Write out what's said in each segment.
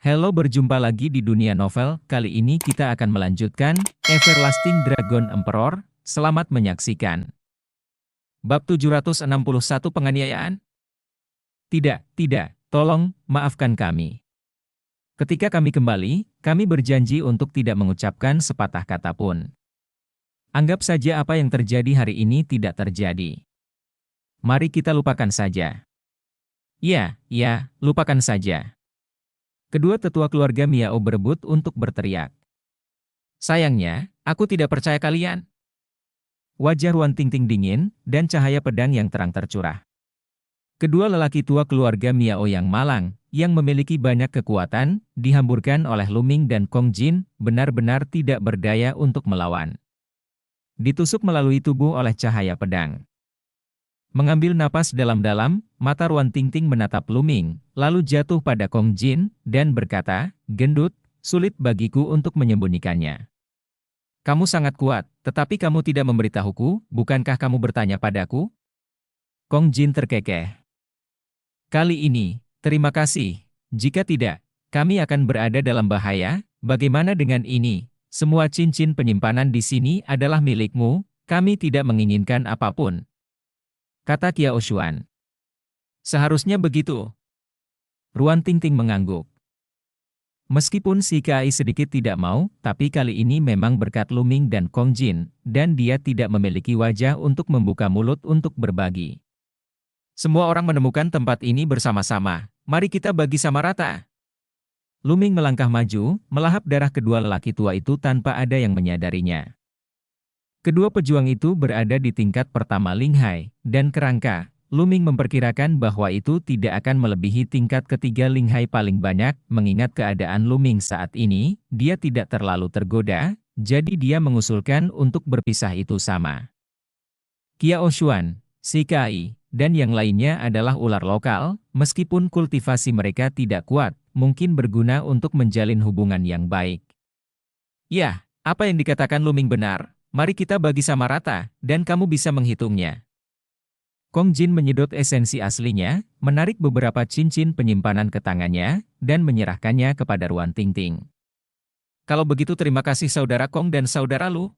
Halo, berjumpa lagi di dunia novel. Kali ini kita akan melanjutkan Everlasting Dragon Emperor. Selamat menyaksikan. Bab 761 Penganiayaan. Tidak, tolong, maafkan kami. Ketika kami kembali, kami berjanji untuk tidak mengucapkan sepatah kata pun. Anggap saja apa yang terjadi hari ini tidak terjadi. Mari kita lupakan saja. Ya, lupakan saja. Kedua tetua keluarga Miao berebut untuk berteriak. Sayangnya, aku tidak percaya kalian. Wajah Ruan Tingting dingin, dan cahaya pedang yang terang tercurah. Kedua lelaki tua keluarga Miao yang malang, yang memiliki banyak kekuatan, dihamburkan oleh Lu Ming dan Kong Jin, benar-benar tidak berdaya untuk melawan. Ditusuk melalui tubuh oleh cahaya pedang. Mengambil napas dalam-dalam, mata Ruan Tingting menatap Lu Ming, lalu jatuh pada Kong Jin, dan berkata, "Gendut, sulit bagiku untuk menyembunyikannya. Kamu sangat kuat, tetapi kamu tidak memberitahuku, bukankah kamu bertanya padaku?" Kong Jin terkekeh. "Kali ini, terima kasih. Jika tidak, kami akan berada dalam bahaya. Bagaimana dengan ini? Semua cincin penyimpanan di sini adalah milikmu, kami tidak menginginkan apapun," kata Qiao Xuan. "Seharusnya begitu." Ruan Tingting mengangguk. Meskipun si Kai sedikit tidak mau, tapi kali ini memang berkat Lu Ming dan Kong Jin, dan dia tidak memiliki wajah untuk membuka mulut untuk berbagi. "Semua orang menemukan tempat ini bersama-sama, mari kita bagi sama rata." Lu Ming melangkah maju, melahap darah kedua lelaki tua itu tanpa ada yang menyadarinya. Kedua pejuang itu berada di tingkat pertama Linghai, dan kerangka, Lu Ming memperkirakan bahwa itu tidak akan melebihi tingkat ketiga Linghai paling banyak, mengingat keadaan Lu Ming saat ini, dia tidak terlalu tergoda, jadi dia mengusulkan untuk berpisah itu sama. Qiao Xuan, si Kai, dan yang lainnya adalah ular lokal, meskipun kultivasi mereka tidak kuat, mungkin berguna untuk menjalin hubungan yang baik. "Ya, apa yang dikatakan Lu Ming benar. Mari kita bagi sama rata, dan kamu bisa menghitungnya." Kong Jin menyedot esensi aslinya, menarik beberapa cincin penyimpanan ke tangannya, dan menyerahkannya kepada Ruan Tingting. "Kalau begitu terima kasih saudara Kong dan saudara Lu."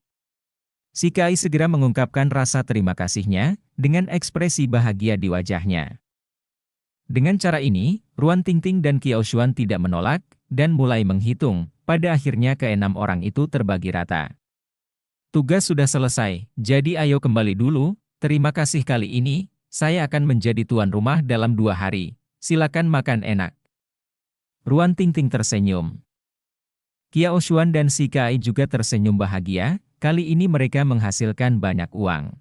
Si Kai segera mengungkapkan rasa terima kasihnya, dengan ekspresi bahagia di wajahnya. Dengan cara ini, Ruan Tingting dan Qiao Xuan tidak menolak, dan mulai menghitung. Pada akhirnya keenam orang itu terbagi rata. "Tugas sudah selesai, jadi ayo kembali dulu. Terima kasih, kali ini, saya akan menjadi tuan rumah dalam 2 hari. Silakan makan enak." Ruan Tingting tersenyum. Qiao Xuan dan si Kai juga tersenyum bahagia, kali ini mereka menghasilkan banyak uang.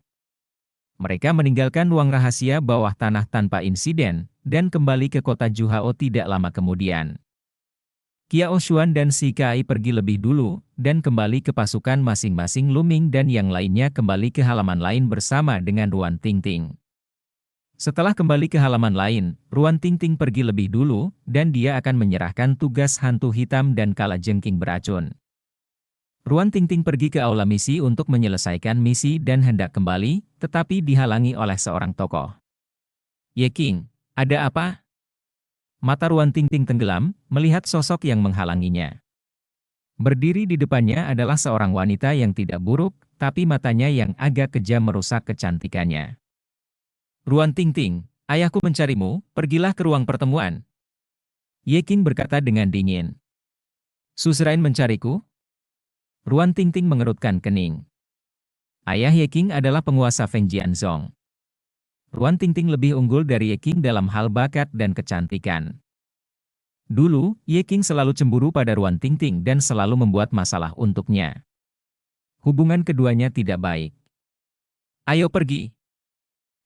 Mereka meninggalkan ruang rahasia bawah tanah tanpa insiden, dan kembali ke kota Juhao tidak lama kemudian. Qiao Xuan dan si Kai pergi lebih dulu, dan kembali ke pasukan masing-masing. Lu Ming dan yang lainnya kembali ke halaman lain bersama dengan Ruan Tingting. Setelah kembali ke halaman lain, Ruan Tingting pergi lebih dulu, dan dia akan menyerahkan tugas hantu hitam dan kalajengking beracun. Ruan Tingting pergi ke aula misi untuk menyelesaikan misi dan hendak kembali, tetapi dihalangi oleh seorang tokoh. "Ye King, ada apa?" Mata Ruan Tingting tenggelam, melihat sosok yang menghalanginya. Berdiri di depannya adalah seorang wanita yang tidak buruk, tapi matanya yang agak kejam merusak kecantikannya. "Ruan Tingting, ayahku mencarimu, pergilah ke ruang pertemuan." Ye King berkata dengan dingin. "Suzerain mencariku?" Ruan Tingting mengerutkan kening. Ayah Ye King adalah penguasa Feng Jianzong. Ruan Tingting lebih unggul dari Ye King dalam hal bakat dan kecantikan. Dulu, Ye King selalu cemburu pada Ruan Tingting dan selalu membuat masalah untuknya. Hubungan keduanya tidak baik. "Ayo pergi."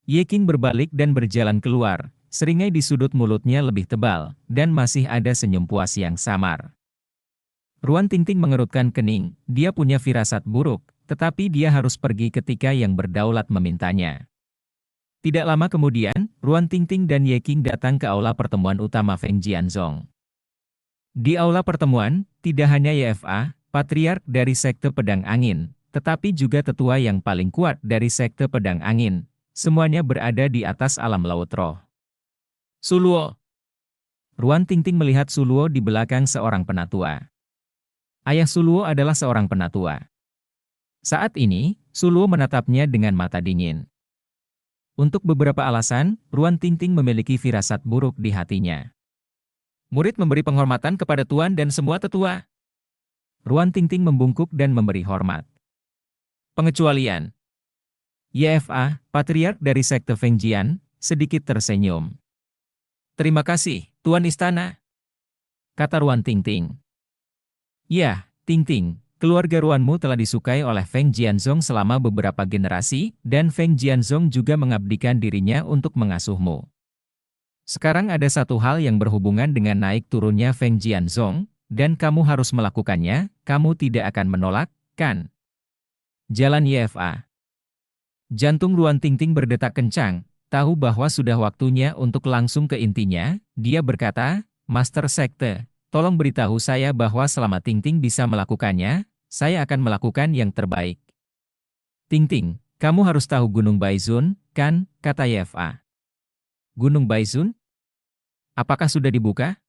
Ye King berbalik dan berjalan keluar, seringai di sudut mulutnya lebih tebal, dan masih ada senyum puas yang samar. Ruan Tingting mengerutkan kening, dia punya firasat buruk, tetapi dia harus pergi ketika yang berdaulat memintanya. Tidak lama kemudian, Ruan Tingting dan Ye King datang ke aula pertemuan utama Feng Jianzong. Di aula pertemuan, tidak hanya YFA, patriark dari sekte pedang angin, tetapi juga tetua yang paling kuat dari sekte pedang angin. Semuanya berada di atas alam laut roh. "Suluo!" Ruan Tingting melihat Suluo di belakang seorang penatua. Ayah Suluo adalah seorang penatua. Saat ini, Suluo menatapnya dengan mata dingin. Untuk beberapa alasan, Ruan Tingting memiliki firasat buruk di hatinya. Murid memberi penghormatan kepada tuan dan semua tetua. Ruan Tingting membungkuk dan memberi hormat. Pengecualian. YFA, patriark dari sekte Fengjian, sedikit tersenyum. Terima kasih, Tuan Istana, kata Ruan Tingting. Ya, Tingting, keluarga Ruanmu telah disukai oleh Feng Jianzong selama beberapa generasi, dan Feng Jianzong juga mengabdikan dirinya untuk mengasuhmu. Sekarang ada satu hal yang berhubungan dengan naik turunnya Feng Jianzong, dan kamu harus melakukannya, kamu tidak akan menolak, kan? Jalan YFA. Jantung Ruan Tingting berdetak kencang, tahu bahwa sudah waktunya untuk langsung ke intinya, dia berkata, Master Sekte, tolong beritahu saya bahwa selama Tingting bisa melakukannya, saya akan melakukan yang terbaik. Tingting, kamu harus tahu Gunung Baizun, kan, kata YFA. Gunung Baizun? Apakah sudah dibuka?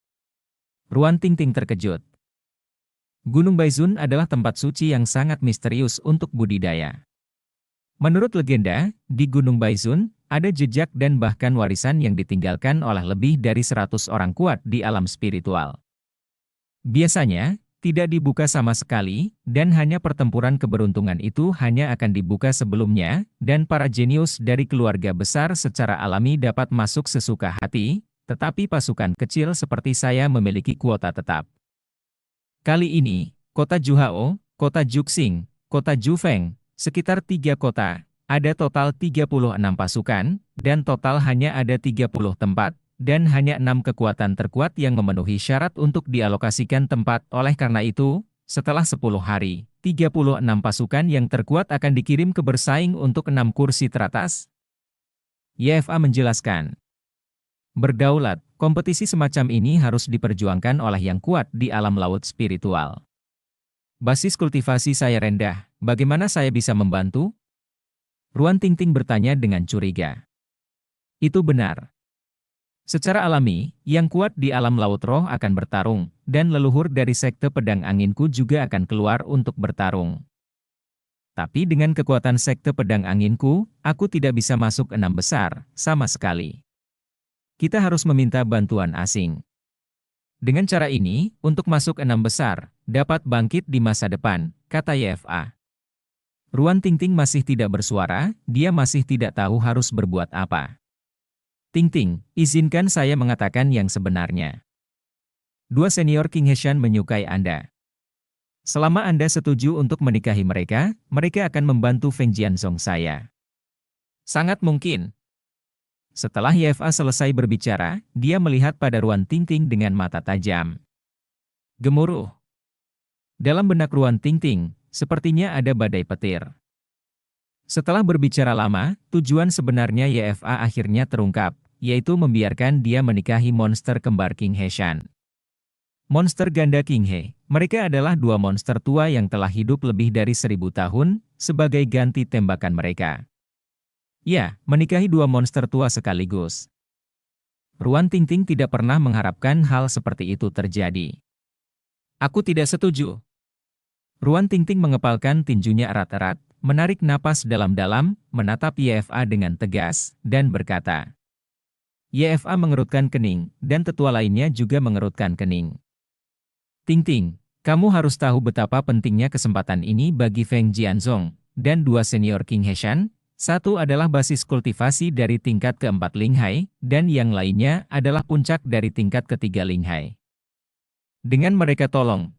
Ruan Tingting terkejut. Gunung Baizun adalah tempat suci yang sangat misterius untuk budidaya. Menurut legenda, di Gunung Baizun, ada jejak dan bahkan warisan yang ditinggalkan oleh lebih dari 100 orang kuat di alam spiritual. Biasanya, tidak dibuka sama sekali, dan hanya pertempuran keberuntungan itu hanya akan dibuka sebelumnya, dan para jenius dari keluarga besar secara alami dapat masuk sesuka hati, tetapi pasukan kecil seperti saya memiliki kuota tetap. Kali ini, kota Juhao, kota Juxing, kota Jufeng, sekitar 3 kota, ada total 36 pasukan, dan total hanya ada 30 tempat, dan hanya 6 kekuatan terkuat yang memenuhi syarat untuk dialokasikan tempat. Oleh karena itu, setelah 10 hari, 36 pasukan yang terkuat akan dikirim ke bersaing untuk 6 kursi teratas. YFA menjelaskan. Berdaulat, kompetisi semacam ini harus diperjuangkan oleh yang kuat di alam laut spiritual. Basis kultivasi saya rendah, bagaimana saya bisa membantu? Ruan Tingting bertanya dengan curiga. Itu benar. Secara alami, yang kuat di alam laut roh akan bertarung, dan leluhur dari sekte pedang anginku juga akan keluar untuk bertarung. Tapi dengan kekuatan sekte pedang anginku, aku tidak bisa masuk 6 besar, sama sekali. Kita harus meminta bantuan asing. Dengan cara ini, untuk masuk 6 besar, dapat bangkit di masa depan, kata YFA. Ruan Tingting masih tidak bersuara, dia masih tidak tahu harus berbuat apa. Tingting, izinkan saya mengatakan yang sebenarnya. 2 senior King Heshan menyukai Anda. Selama Anda setuju untuk menikahi mereka, mereka akan membantu Feng Jianzong saya. Sangat mungkin. Setelah YFA selesai berbicara, dia melihat pada Ruan Tingting dengan mata tajam. Gemuruh. Dalam benak Ruan Tingting, sepertinya ada badai petir. Setelah berbicara lama, tujuan sebenarnya YFA akhirnya terungkap, yaitu membiarkan dia menikahi monster kembar King Heshan. Monster ganda King He, mereka adalah 2 monster tua yang telah hidup lebih dari 1000 tahun, sebagai ganti tembakan mereka. Ya, menikahi 2 monster tua sekaligus. Ruan Tingting tidak pernah mengharapkan hal seperti itu terjadi. Aku tidak setuju. Ruan Tingting mengepalkan tinjunya erat-erat, menarik napas dalam-dalam, menatap YFA dengan tegas, dan berkata. YFA mengerutkan kening, dan tetua lainnya juga mengerutkan kening. Tingting, kamu harus tahu betapa pentingnya kesempatan ini bagi Feng Jianzong, dan 2 senior King Heshan. Satu adalah basis kultivasi dari tingkat keempat Linghai, dan yang lainnya adalah puncak dari tingkat ketiga Linghai. Dengan mereka tolong,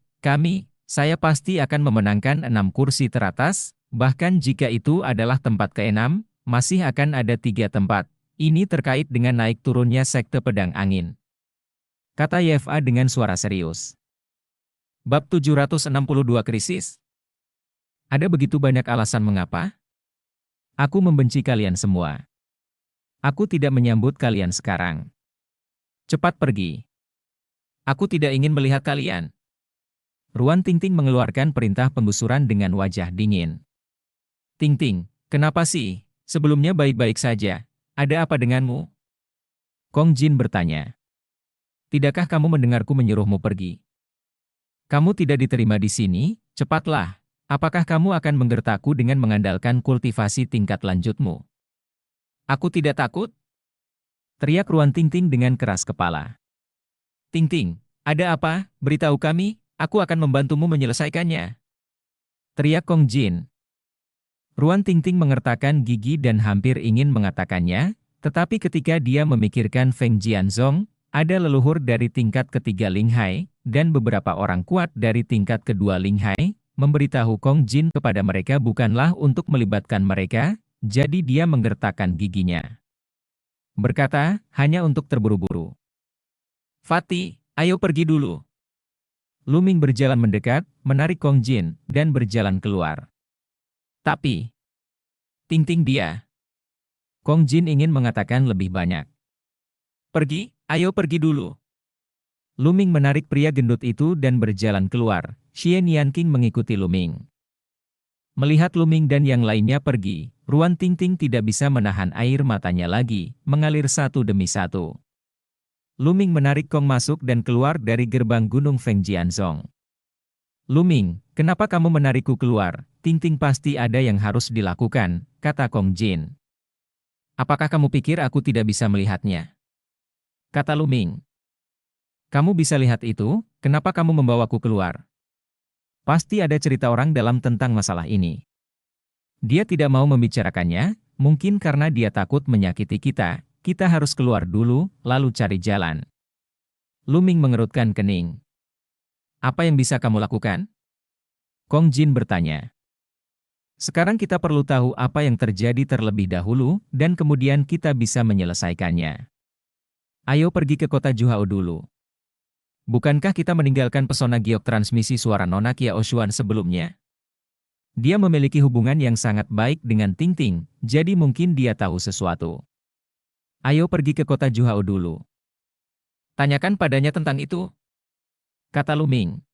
saya pasti akan memenangkan 6 kursi teratas, bahkan jika itu adalah tempat ke-6, masih akan ada 3 tempat. Ini terkait dengan naik turunnya sekte pedang angin. Kata YFA dengan suara serius. Bab 762 Krisis. Ada begitu banyak alasan mengapa? Aku membenci kalian semua. Aku tidak menyambut kalian sekarang. Cepat pergi. Aku tidak ingin melihat kalian. Ruan Tingting mengeluarkan perintah penggusuran dengan wajah dingin. Tingting, kenapa sih? Sebelumnya baik-baik saja. Ada apa denganmu? Kong Jin bertanya. Tidakkah kamu mendengarku menyuruhmu pergi? Kamu tidak diterima di sini, cepatlah. Apakah kamu akan menggertakku dengan mengandalkan kultivasi tingkat lanjutmu? Aku tidak takut, teriak Ruan Tingting dengan keras kepala. Tingting, ada apa? Beritahu kami, aku akan membantumu menyelesaikannya, teriak Kong Jin. Ruan Tingting mengertakkan gigi dan hampir ingin mengatakannya, tetapi ketika dia memikirkan Feng Jianzong, ada leluhur dari tingkat ketiga Ling Hai, dan beberapa orang kuat dari tingkat kedua Ling Hai, memberitahu Kong Jin kepada mereka bukanlah untuk melibatkan mereka, jadi dia menggertakkan giginya. Berkata, hanya untuk terburu-buru. Fatih, ayo pergi dulu. Lu Ming berjalan mendekat, menarik Kong Jin, dan berjalan keluar. Tapi, Tingting dia. Kong Jin ingin mengatakan lebih banyak. Pergi, ayo pergi dulu. Lu Ming menarik pria gendut itu dan berjalan keluar. Xie Nianqing mengikuti Lu Ming. Melihat Lu Ming dan yang lainnya pergi, Ruan Tingting tidak bisa menahan air matanya lagi, mengalir satu demi satu. Lu Ming menarik Kong masuk dan keluar dari gerbang Gunung Feng Jianzong. Lu Ming, kenapa kamu menarikku keluar? Tingting pasti ada yang harus dilakukan, kata Kong Jin. Apakah kamu pikir aku tidak bisa melihatnya? Kata Lu Ming. Kamu bisa lihat itu, kenapa kamu membawaku keluar? Pasti ada cerita orang dalam tentang masalah ini. Dia tidak mau membicarakannya, mungkin karena dia takut menyakiti kita harus keluar dulu, lalu cari jalan. Lu Ming mengerutkan kening. Apa yang bisa kamu lakukan? Kong Jin bertanya. Sekarang kita perlu tahu apa yang terjadi terlebih dahulu, dan kemudian kita bisa menyelesaikannya. Ayo pergi ke kota Juhao dulu. Bukankah kita meninggalkan pesona giok transmisi suara Nona Qiao Xuan sebelumnya? Dia memiliki hubungan yang sangat baik dengan Tingting, jadi mungkin dia tahu sesuatu. Ayo pergi ke kota Juhao dulu. Tanyakan padanya tentang itu, kata Lu Ming.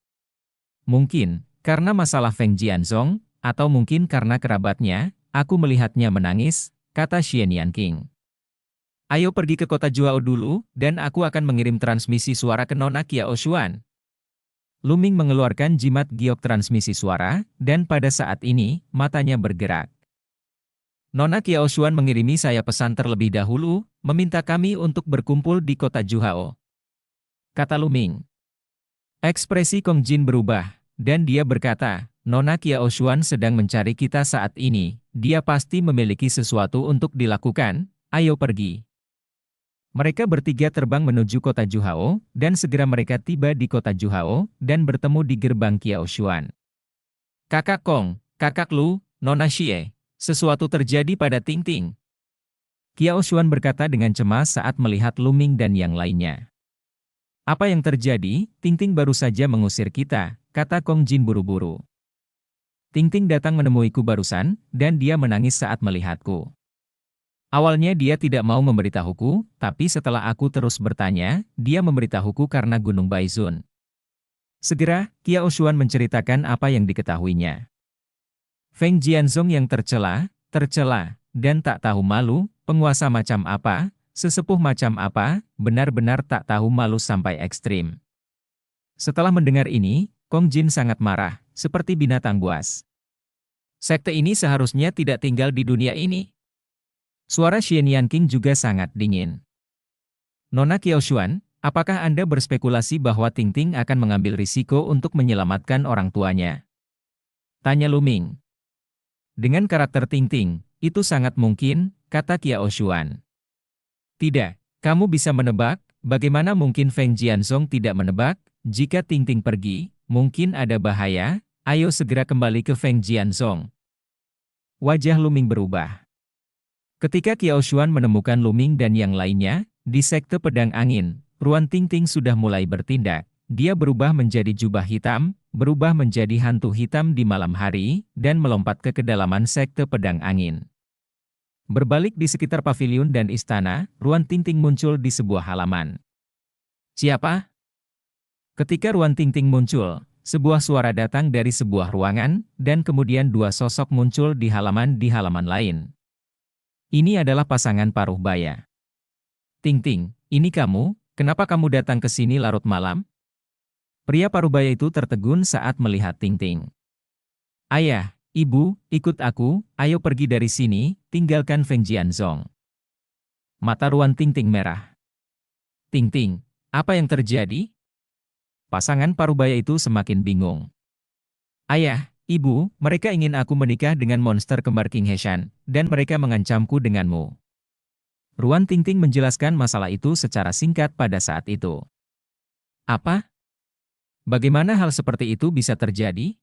Mungkin, karena masalah Feng Jianzong, atau mungkin karena kerabatnya, aku melihatnya menangis, kata Xie Nianqing. Ayo pergi ke kota Juhao dulu, dan aku akan mengirim transmisi suara ke Nona Qiao Xuan. Lu Ming mengeluarkan jimat giok transmisi suara, dan pada saat ini, matanya bergerak. Nona Qiao Xuan mengirimi saya pesan terlebih dahulu, meminta kami untuk berkumpul di kota Juhao, kata Lu Ming. Ekspresi Kong Jin berubah, dan dia berkata, Nona Qiao Xuan sedang mencari kita saat ini, dia pasti memiliki sesuatu untuk dilakukan, ayo pergi. Mereka bertiga terbang menuju kota Juhao, dan segera mereka tiba di kota Juhao, dan bertemu di gerbang Qiao Xuan. Kakak Kong, kakak Lu, Nona Xie, sesuatu terjadi pada Tingting. Qiao Xuan berkata dengan cemas saat melihat Lu Ming dan yang lainnya. Apa yang terjadi? Tingting baru saja mengusir kita, kata Kong Jin buru-buru. Tingting datang menemuiku barusan, dan dia menangis saat melihatku. Awalnya dia tidak mau memberitahuku, tapi setelah aku terus bertanya, dia memberitahuku karena Gunung Baizun. Segera, Qiao Xuan menceritakan apa yang diketahuinya. Feng Jianzong yang tercela, dan tak tahu malu, penguasa macam apa, sesepuh macam apa, benar-benar tak tahu malu sampai ekstrim. Setelah mendengar ini, Kong Jin sangat marah, seperti binatang buas. Sekte ini seharusnya tidak tinggal di dunia ini. Suara Xie Nianqing juga sangat dingin. Nona Qiao Xuan, apakah Anda berspekulasi bahwa Tingting akan mengambil risiko untuk menyelamatkan orang tuanya? Tanya Lu Ming. Dengan karakter Tingting, itu sangat mungkin, kata Qiao Xuan. Tidak, kamu bisa menebak, bagaimana mungkin Feng Jianzong tidak menebak, jika Tingting pergi, mungkin ada bahaya, ayo segera kembali ke Feng Jianzong. Wajah Lu Ming berubah. Ketika Qiao Xuan menemukan Lu Ming dan yang lainnya, di sekte pedang angin, Ruan Tingting sudah mulai bertindak. Dia berubah menjadi jubah hitam, berubah menjadi hantu hitam di malam hari, dan melompat ke kedalaman sekte pedang angin. Berbalik di sekitar paviliun dan istana, Ruan Tingting muncul di sebuah halaman. Siapa? Ketika Ruan Tingting muncul, sebuah suara datang dari sebuah ruangan, dan kemudian dua sosok muncul di halaman lain. Ini adalah pasangan paruh baya. Tingting, ini kamu, Kenapa kamu datang ke sini larut malam? Pria parubaya itu tertegun saat melihat Ting Ting. Ayah, ibu, ikut aku, ayo pergi dari sini, tinggalkan Feng Jianzhong. Mata Ruan Ting Ting merah. Ting Ting, apa yang terjadi? Pasangan parubaya itu semakin bingung. Ayah, ibu, mereka ingin aku menikah dengan monster kembar King Heshan, dan mereka mengancamku denganmu. Ruan Ting Ting menjelaskan masalah itu secara singkat pada saat itu. Apa? Bagaimana hal seperti itu bisa terjadi?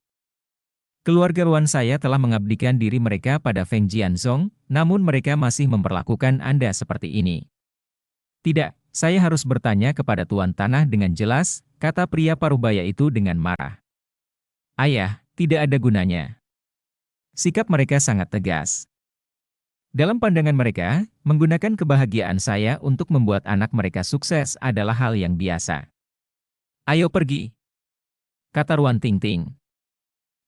Keluarga Ruan saya telah mengabdikan diri mereka pada Feng Jianzhong, namun mereka masih memperlakukan Anda seperti ini. Tidak, saya harus bertanya kepada Tuan Tanah dengan jelas, kata pria parubaya itu dengan marah. Ayah, tidak ada gunanya. Sikap mereka sangat tegas. Dalam pandangan mereka, menggunakan kebahagiaan saya untuk membuat anak mereka sukses adalah hal yang biasa. Ayo pergi, kata Ruan Ting Ting.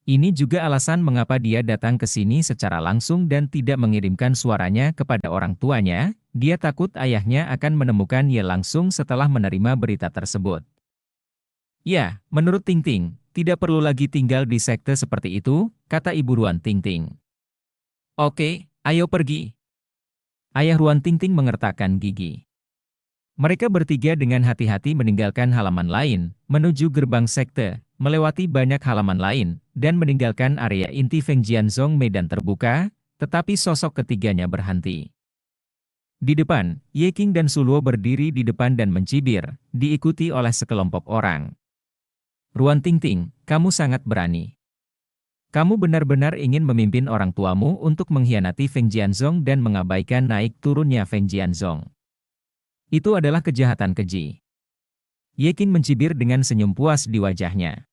Ini juga alasan mengapa dia datang ke sini secara langsung dan tidak mengirimkan suaranya kepada orang tuanya. Dia takut ayahnya akan menemukan Ye langsung setelah menerima berita tersebut. Ya, menurut Ting Ting, tidak perlu lagi tinggal di sekte seperti itu, kata Ibu Ruan Ting Ting. Oke, ayo pergi. Ayah Ruan Ting Ting mengertakkan gigi. Mereka bertiga dengan hati-hati meninggalkan halaman lain, menuju gerbang sekte, melewati banyak halaman lain, dan meninggalkan area inti Feng Jianzhong medan terbuka, tetapi sosok ketiganya berhenti. Di depan, Ye Qing dan Suluo berdiri di depan dan mencibir, diikuti oleh sekelompok orang. Ruan Ting Ting, kamu sangat berani. Kamu benar-benar ingin memimpin orang tuamu untuk mengkhianati Feng Jianzhong dan mengabaikan naik turunnya Feng Jianzhong. Itu adalah kejahatan keji. Ye Qing mencibir dengan senyum puas di wajahnya.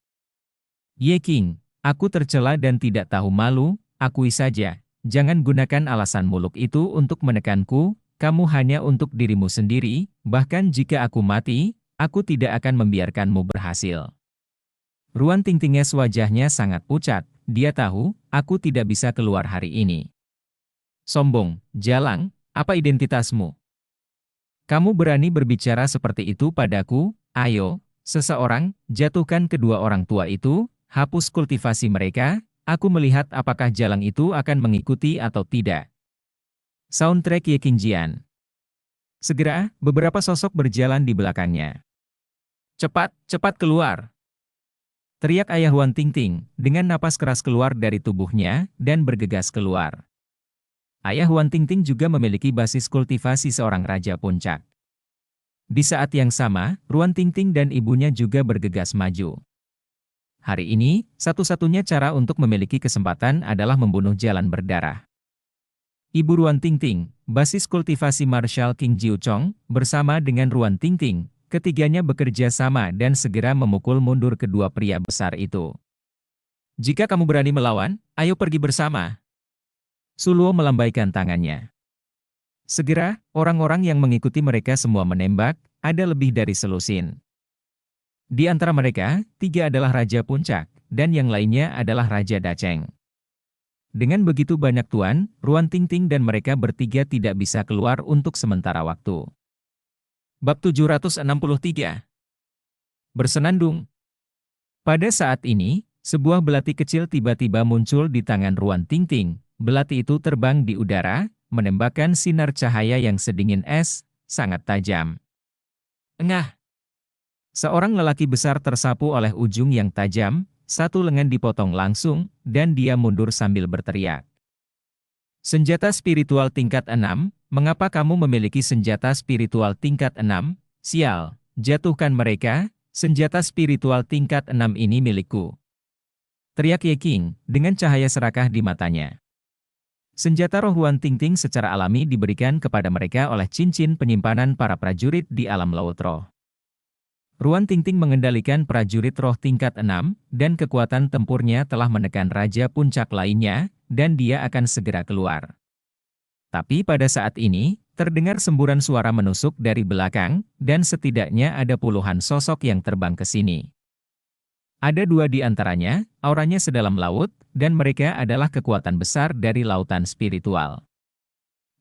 Ye Qing, aku tercela dan tidak tahu malu, akui saja, jangan gunakan alasan muluk itu untuk menekanku, kamu hanya untuk dirimu sendiri, bahkan jika aku mati, aku tidak akan membiarkanmu berhasil. Ruan Ting Tinges wajahnya sangat pucat, dia tahu, aku tidak bisa keluar hari ini. Sombong, jalang, apa identitasmu? Kamu berani berbicara seperti itu padaku? Ayo, seseorang, jatuhkan kedua orang tua itu, hapus kultivasi mereka, aku melihat apakah jalang itu akan mengikuti atau tidak. Soundtrack Ye Qing Jian. Segera, beberapa sosok berjalan di belakangnya. Cepat, cepat keluar! Teriak ayah Ruan Ting Ting, dengan napas keras keluar dari tubuhnya, dan bergegas keluar. Ayah Ruan Ting Ting juga memiliki basis kultivasi seorang Raja Puncak. Di saat yang sama, Ruan Ting Ting dan ibunya juga bergegas maju. Hari ini, satu-satunya cara untuk memiliki kesempatan adalah membunuh jalan berdarah. Ibu Ruan Ting Ting, basis kultivasi Marshal King Jiu Chong, bersama dengan Ruan Ting Ting, ketiganya bekerja sama dan segera memukul mundur kedua pria besar itu. Jika kamu berani melawan, ayo pergi bersama. Suluo melambaikan tangannya. Segera, orang-orang yang mengikuti mereka semua menembak, ada lebih dari selusin. Di antara mereka, 3 adalah Raja Puncak, dan yang lainnya adalah Raja Dacheng. Dengan begitu banyak tuan, Ruan Ting Ting dan mereka bertiga tidak bisa keluar untuk sementara waktu. Bab 763. Bersenandung. Pada saat ini, sebuah belati kecil tiba-tiba muncul di tangan Ruan Ting Ting. Belati itu terbang di udara, menembakkan sinar cahaya yang sedingin es, sangat tajam. Engah! Seorang lelaki besar tersapu oleh ujung yang tajam, satu lengan dipotong langsung, dan dia mundur sambil berteriak. Senjata spiritual tingkat 6, mengapa kamu memiliki senjata spiritual tingkat 6? Sial, jatuhkan mereka, senjata spiritual tingkat 6 ini milikku. Teriak Ye Qing, dengan cahaya serakah di matanya. Senjata roh Ruan Ting Ting secara alami diberikan kepada mereka oleh cincin penyimpanan para prajurit di alam laut roh. Ruan Ting Ting mengendalikan prajurit roh tingkat 6, dan kekuatan tempurnya telah menekan Raja Puncak lainnya, dan dia akan segera keluar. Tapi pada saat ini, terdengar semburan suara menusuk dari belakang, dan setidaknya ada puluhan sosok yang terbang ke sini. Ada 2 di antaranya, auranya sedalam laut, dan mereka adalah kekuatan besar dari lautan spiritual.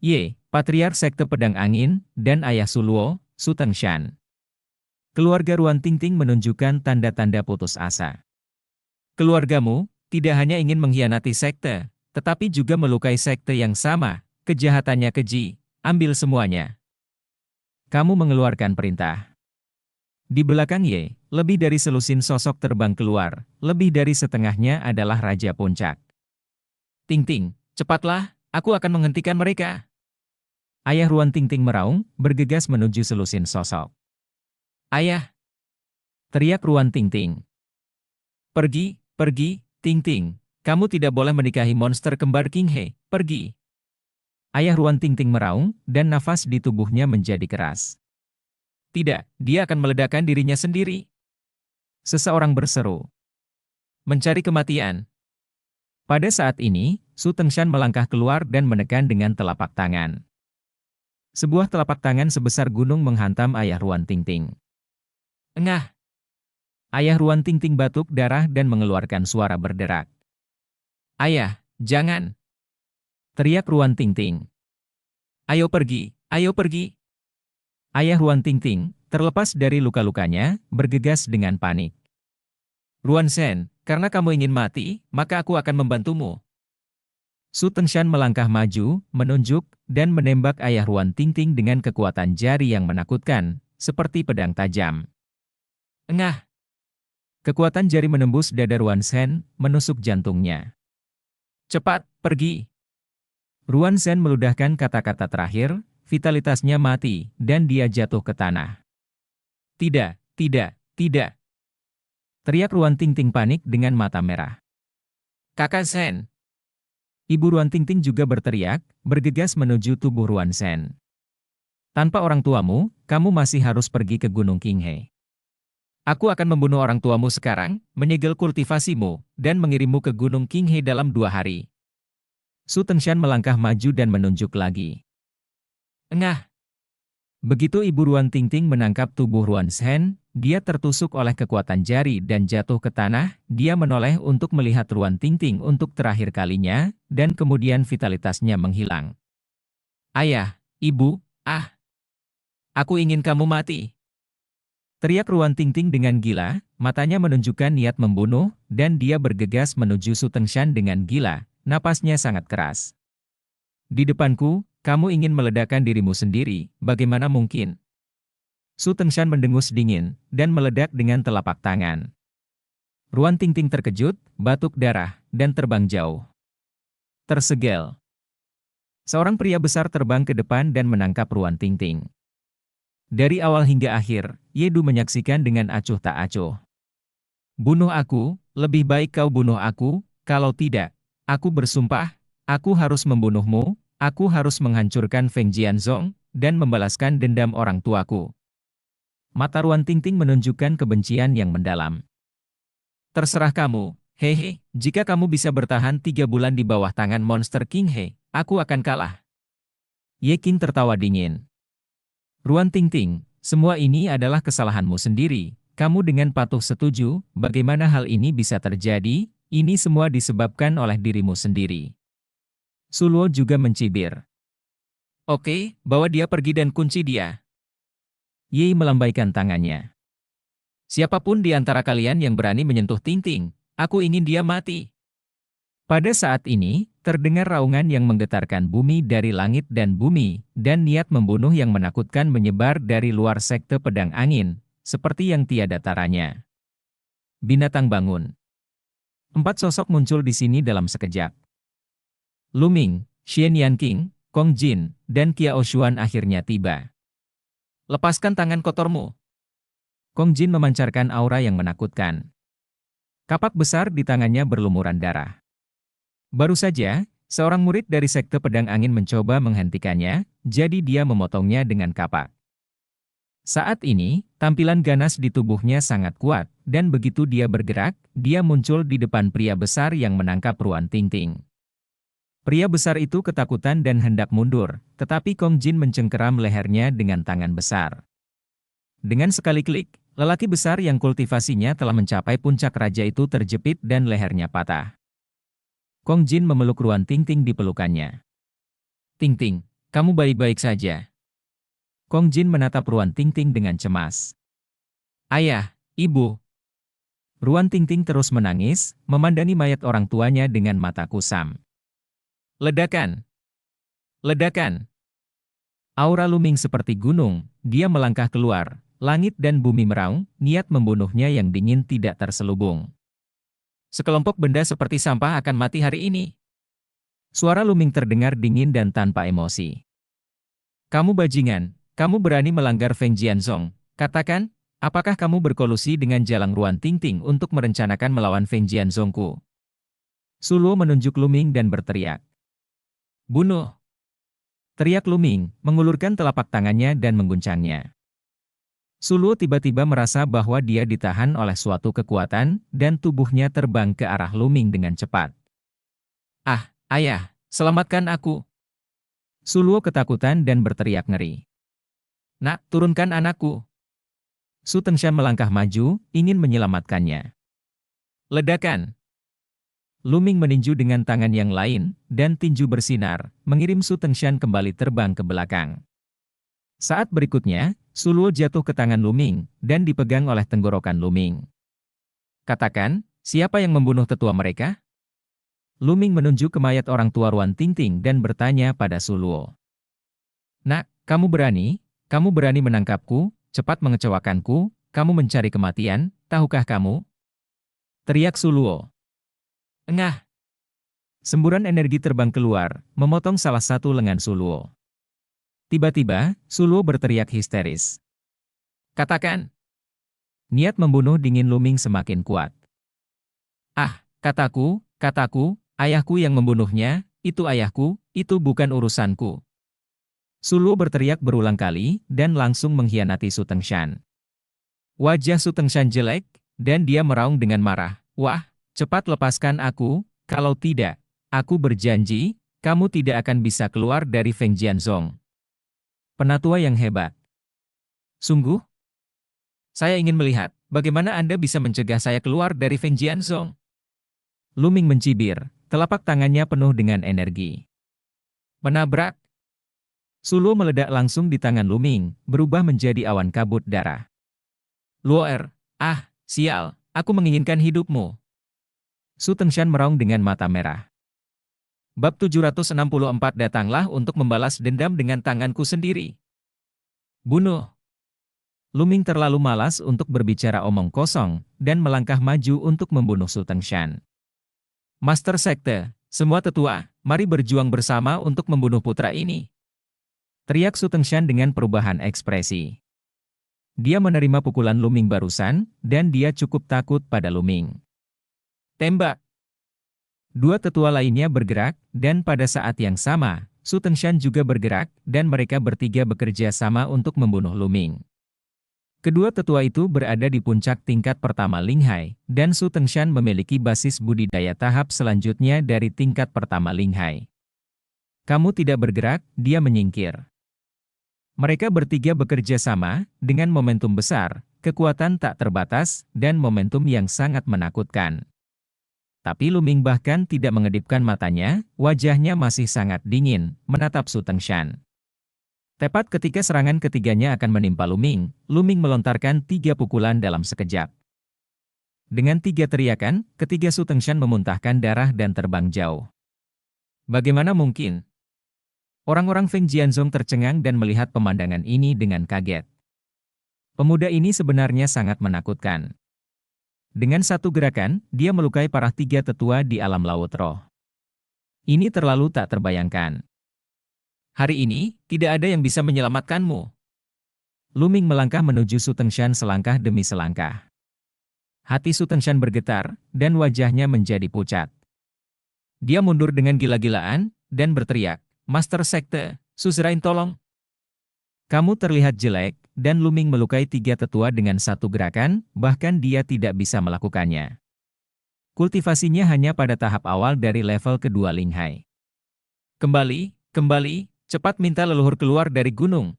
Ye, Patriark Sekte Pedang Angin, dan Ayah Suluo, Su Tengshan. Keluarga Ruan Tingting menunjukkan tanda-tanda putus asa. Keluargamu tidak hanya ingin mengkhianati sekte, tetapi juga melukai sekte yang sama. Kejahatannya keji, ambil semuanya. Kamu mengeluarkan perintah. Di belakang Ye, lebih dari selusin sosok terbang keluar, lebih dari setengahnya adalah Raja Puncak. Tingting, cepatlah, aku akan menghentikan mereka. Ayah Ruan Tingting meraung, bergegas menuju selusin sosok. Ayah! Teriak Ruan Tingting. Pergi, pergi, Tingting. Kamu tidak boleh menikahi monster kembar King He, pergi. Ayah Ruan Tingting meraung, dan nafas di tubuhnya menjadi keras. Tidak, dia akan meledakkan dirinya sendiri. Seseorang berseru. Mencari kematian. Pada saat ini, Su Tengshan melangkah keluar dan menekan dengan telapak tangan. Sebuah telapak tangan sebesar gunung menghantam ayah Ruan Tingting. Engah! Ayah Ruan Tingting batuk darah dan mengeluarkan suara berderak. Ayah, jangan! Teriak Ruan Tingting. Ayo pergi, ayo pergi! Ayah Ruan Tingting, terlepas dari luka-lukanya, bergegas dengan panik. Ruan Shen, karena kamu ingin mati, maka aku akan membantumu. Su Tengshan melangkah maju, menunjuk, dan menembak ayah Ruan Tingting dengan kekuatan jari yang menakutkan, seperti pedang tajam. Engah! Kekuatan jari menembus dada Ruan Shen, menusuk jantungnya. Cepat, pergi! Ruan Shen meludahkan kata-kata terakhir, vitalitasnya mati, dan dia jatuh ke tanah. Tidak, tidak, tidak! Teriak Ruan Tingting panik dengan mata merah. Kakak Shen! Ibu Ruan Tingting juga berteriak, bergegas menuju tubuh Ruan Shen. Tanpa orang tuamu, kamu masih harus pergi ke Gunung King He. Aku akan membunuh orang tuamu sekarang, menyegel kultivasimu, dan mengirimmu ke Gunung King He dalam 2 hari. Su Tengshan melangkah maju dan menunjuk lagi. Engah! Begitu Ibu Ruan Tingting menangkap tubuh Ruan Shen, dia tertusuk oleh kekuatan jari dan jatuh ke tanah. Dia menoleh untuk melihat Ruan Tingting untuk terakhir kalinya, dan kemudian vitalitasnya menghilang. Ayah, Ibu, ah! Aku ingin kamu mati! Teriak Ruan Tingting dengan gila, matanya menunjukkan niat membunuh, dan dia bergegas menuju Su Tengshan dengan gila, napasnya sangat keras. Di depanku, kamu ingin meledakkan dirimu sendiri, bagaimana mungkin? Su Tengshan mendengus dingin, dan meledak dengan telapak tangan. Ruan Tingting terkejut, batuk darah, dan terbang jauh. Tersegel. Seorang pria besar terbang ke depan dan menangkap Ruan Tingting. Dari awal hingga akhir, Yedu menyaksikan dengan acuh tak acuh. Bunuh aku, lebih baik kau bunuh aku, kalau tidak, aku bersumpah, aku harus membunuhmu, aku harus menghancurkan Feng Jianzong, dan membalaskan dendam orang tuaku. Mata Ruan Tingting menunjukkan kebencian yang mendalam. Terserah kamu, hehe, jika kamu bisa bertahan 3 bulan di bawah tangan monster King He, aku akan kalah. Ye Qing tertawa dingin. Ruan Tingting, semua ini adalah kesalahanmu sendiri. Kamu dengan patuh setuju, bagaimana hal ini bisa terjadi? Ini semua disebabkan oleh dirimu sendiri. Su Luo juga mencibir. Oke, bawa dia pergi dan kunci dia. Ye melambaikan tangannya. Siapapun di antara kalian yang berani menyentuh Tingting, aku ingin dia mati. Pada saat ini, terdengar raungan yang menggetarkan bumi dari langit dan bumi, dan niat membunuh yang menakutkan menyebar dari luar sekte pedang angin, seperti yang tiada taranya. Binatang bangun. 4 sosok muncul di sini dalam sekejap. Lu Ming, Xian Yanqing, Kong Jin, dan Qiao Xuan akhirnya tiba. Lepaskan tangan kotormu. Kong Jin memancarkan aura yang menakutkan. Kapak besar di tangannya berlumuran darah. Baru saja, seorang murid dari sekte pedang angin mencoba menghentikannya, jadi dia memotongnya dengan kapak. Saat ini, tampilan ganas di tubuhnya sangat kuat, dan begitu dia bergerak, dia muncul di depan pria besar yang menangkap Ruan Tingting. Pria besar itu ketakutan dan hendak mundur, tetapi Kong Jin mencengkeram lehernya dengan tangan besar. Dengan sekali klik, lelaki besar yang kultivasinya telah mencapai puncak raja itu terjepit dan lehernya patah. Kong Jin memeluk Ruan Tingting di pelukannya. Tingting, kamu baik-baik saja. Kong Jin menatap Ruan Tingting dengan cemas. Ayah, ibu. Ruan Tingting terus menangis, memandangi mayat orang tuanya dengan mata kusam. Ledakan! Ledakan! Aura Luming seperti gunung, dia melangkah keluar, langit dan bumi meraung, niat membunuhnya yang dingin tidak terselubung. Sekelompok benda seperti sampah akan mati hari ini. Suara Luming terdengar dingin dan tanpa emosi. Kamu bajingan, kamu berani melanggar Feng Jianzong. Katakan, apakah kamu berkolusi dengan Jalang Ruan Tingting untuk merencanakan melawan Feng Jianzongku? Suluo menunjuk Luming dan berteriak. Bunuh! Teriak Luming, mengulurkan telapak tangannya dan mengguncangnya. Suluo tiba-tiba merasa bahwa dia ditahan oleh suatu kekuatan, dan tubuhnya terbang ke arah Luming dengan cepat. Ah, ayah, selamatkan aku! Suluo ketakutan dan berteriak ngeri. Nak, turunkan anakku! Su Tengshan melangkah maju, ingin menyelamatkannya. Ledakan! Luming meninju dengan tangan yang lain, dan tinju bersinar, mengirim Su Tengshan kembali terbang ke belakang. Saat berikutnya, Suluo jatuh ke tangan Luming, dan dipegang oleh tenggorokan Luming. Katakan, siapa yang membunuh tetua mereka? Luming menunjuk ke mayat orang tua Ruan Tingting dan bertanya pada Suluo. Nak, kamu berani menangkapku, cepat mengecewakanku, kamu mencari kematian, tahukah kamu? Teriak Suluo. Engah! Semburan energi terbang keluar, memotong salah satu lengan Suluo. Tiba-tiba, Suluo berteriak histeris. Katakan! Niat membunuh dingin Luming semakin kuat. Ah, kataku, ayahku yang membunuhnya, itu ayahku, itu bukan urusanku. Suluo berteriak berulang kali, dan langsung mengkhianati Su Tengshan. Wajah Su Tengshan jelek, dan dia meraung dengan marah. Wah, cepat lepaskan aku, kalau tidak, aku berjanji, kamu tidak akan bisa keluar dari Feng Jianzong. Penatua yang hebat. Sungguh? Saya ingin melihat, bagaimana Anda bisa mencegah saya keluar dari Feng Jianzong? Luming mencibir, telapak tangannya penuh dengan energi. Menabrak. Suluo meledak langsung di tangan Luming, berubah menjadi awan kabut darah. Luo'er, ah, sial, aku menginginkan hidupmu. Su Tengshan meraung dengan mata merah. Bab 764 datanglah untuk membalas dendam dengan tanganku sendiri. Bunuh. Luming terlalu malas untuk berbicara omong kosong, dan melangkah maju untuk membunuh Su Tengshan. Master Sekte, semua tetua, mari berjuang bersama untuk membunuh putra ini. Teriak Su Tengshan dengan perubahan ekspresi. Dia menerima pukulan Luming barusan, dan dia cukup takut pada Luming. Tembak! Dua tetua lainnya bergerak, dan pada saat yang sama, Su Tengshan juga bergerak, dan mereka bertiga bekerja sama untuk membunuh Luming. Kedua tetua itu berada di puncak tingkat pertama Linghai, dan Su Tengshan memiliki basis budidaya tahap selanjutnya dari tingkat pertama Linghai. Kamu tidak bergerak, dia menyingkir. Mereka bertiga bekerja sama, dengan momentum besar, kekuatan tak terbatas, dan momentum yang sangat menakutkan. Tapi Luming bahkan tidak mengedipkan matanya, wajahnya masih sangat dingin, menatap Su Tengshan. Tepat ketika serangan ketiganya akan menimpa Luming, Luming melontarkan 3 pukulan dalam sekejap. Dengan 3 teriakan, ketiga Su Tengshan memuntahkan darah dan terbang jauh. Bagaimana mungkin? Orang-orang Feng Jianzong tercengang dan melihat pemandangan ini dengan kaget. Pemuda ini sebenarnya sangat menakutkan. Dengan satu gerakan, dia melukai para 3 tetua di alam laut roh. Ini terlalu tak terbayangkan. Hari ini, tidak ada yang bisa menyelamatkanmu. Luming melangkah menuju Su Tengshan selangkah demi selangkah. Hati Su Tengshan bergetar, dan wajahnya menjadi pucat. Dia mundur dengan gila-gilaan, dan berteriak, Master Sekte, Suzerain tolong. Kamu terlihat jelek, dan Luming melukai 3 tetua dengan satu gerakan, bahkan dia tidak bisa melakukannya. Kultivasinya hanya pada tahap awal dari level kedua Linghai. Kembali, cepat minta leluhur keluar dari gunung.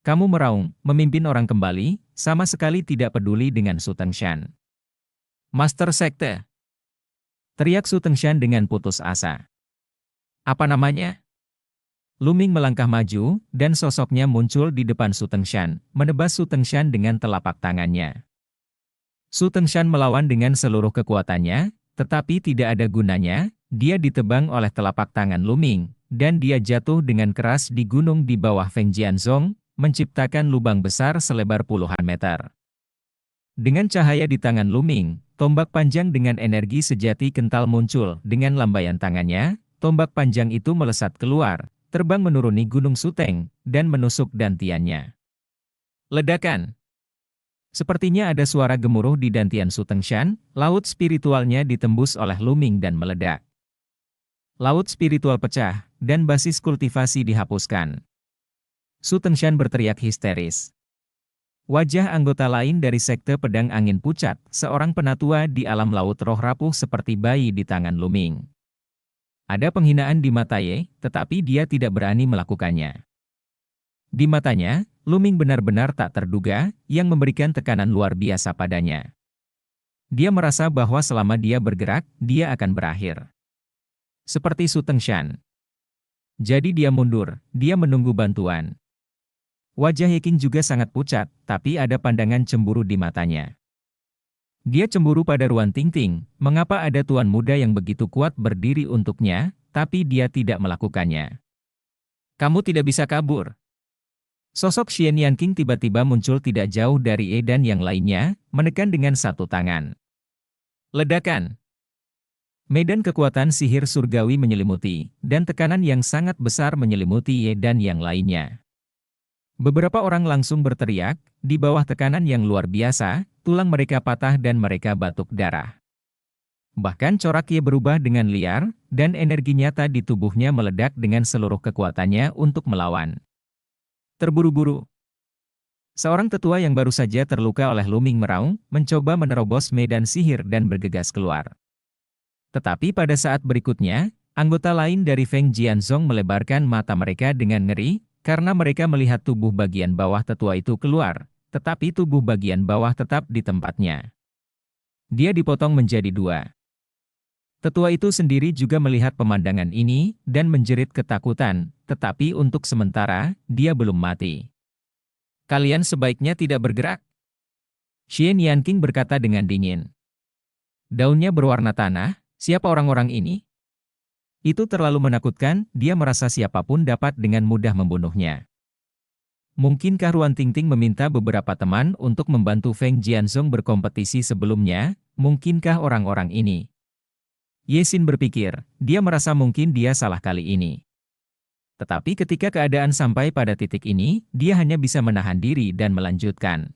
Kamu meraung, memimpin orang kembali, sama sekali tidak peduli dengan Su Tengshan. Master Sekte. Teriak Su Tengshan dengan putus asa. Apa namanya? Lu Ming melangkah maju, dan sosoknya muncul di depan Su Tengshan, menebas Su Tengshan dengan telapak tangannya. Su Tengshan melawan dengan seluruh kekuatannya, tetapi tidak ada gunanya, dia ditebang oleh telapak tangan Lu Ming, dan dia jatuh dengan keras di gunung di bawah Feng Jianzhong, menciptakan lubang besar selebar puluhan meter. Dengan cahaya di tangan Lu Ming, tombak panjang dengan energi sejati kental muncul dengan lambaian tangannya, tombak panjang itu melesat keluar, terbang menuruni Gunung Suteng, dan menusuk dantiannya. Ledakan. Sepertinya ada suara gemuruh di dantian Su Tengshan, laut spiritualnya ditembus oleh Lu Ming dan meledak. Laut spiritual pecah, dan basis kultivasi dihapuskan. Su Tengshan berteriak histeris. Wajah anggota lain dari Sekte Pedang Angin pucat, seorang penatua di alam laut roh rapuh seperti bayi di tangan Lu Ming. Ada penghinaan di mata Ye, tetapi dia tidak berani melakukannya. Di matanya, Lu Ming benar-benar tak terduga, yang memberikan tekanan luar biasa padanya. Dia merasa bahwa selama dia bergerak, dia akan berakhir. Seperti Su Tengshan. Jadi dia mundur, dia menunggu bantuan. Wajah Ye Qing juga sangat pucat, tapi ada pandangan cemburu di matanya. Dia cemburu pada Ruan Tingting, mengapa ada tuan muda yang begitu kuat berdiri untuknya, tapi dia tidak melakukannya. Kamu tidak bisa kabur. Sosok Xian Yanqing tiba-tiba muncul tidak jauh dari Ye dan yang lainnya, menekan dengan satu tangan. Ledakan. Medan kekuatan sihir surgawi menyelimuti, dan tekanan yang sangat besar menyelimuti Ye dan yang lainnya. Beberapa orang langsung berteriak, di bawah tekanan yang luar biasa, tulang mereka patah dan mereka batuk darah. Bahkan corak Ye berubah dengan liar, dan energi nyata di tubuhnya meledak dengan seluruh kekuatannya untuk melawan. Terburu-buru. Seorang tetua yang baru saja terluka oleh Lu Ming meraung, mencoba menerobos medan sihir dan bergegas keluar. Tetapi pada saat berikutnya, anggota lain dari Feng Jianzhong melebarkan mata mereka dengan ngeri, karena mereka melihat tubuh bagian bawah tetua itu keluar, tetapi tubuh bagian bawah tetap di tempatnya. Dia dipotong menjadi dua. Tetua itu sendiri juga melihat pemandangan ini, dan menjerit ketakutan, tetapi untuk sementara, dia belum mati. Kalian sebaiknya tidak bergerak. Xian Yanqing berkata dengan dingin. Daunnya berwarna tanah, siapa orang-orang ini? Itu terlalu menakutkan, dia merasa siapapun dapat dengan mudah membunuhnya. Mungkinkah Ruan Tingting meminta beberapa teman untuk membantu Feng Jianzhong berkompetisi sebelumnya? Mungkinkah orang-orang ini? Ye Xin berpikir, dia merasa mungkin dia salah kali ini. Tetapi ketika keadaan sampai pada titik ini, dia hanya bisa menahan diri dan melanjutkan.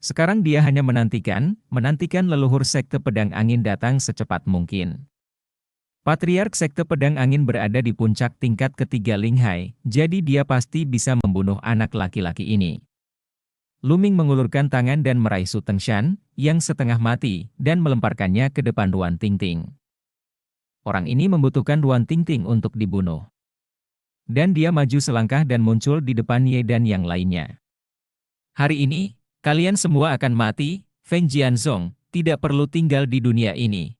Sekarang dia hanya menantikan leluhur Sekte Pedang Angin datang secepat mungkin. Patriark Sekte Pedang Angin berada di puncak tingkat ketiga Linghai, jadi dia pasti bisa membunuh anak laki-laki ini. Lu Ming mengulurkan tangan dan meraih Su Tengshan, yang setengah mati, dan melemparkannya ke depan Ruan Tingting. Orang ini membutuhkan Ruan Tingting untuk dibunuh. Dan dia maju selangkah dan muncul di depan Ye dan yang lainnya. Hari ini, kalian semua akan mati, Feng Jianzhong, tidak perlu tinggal di dunia ini.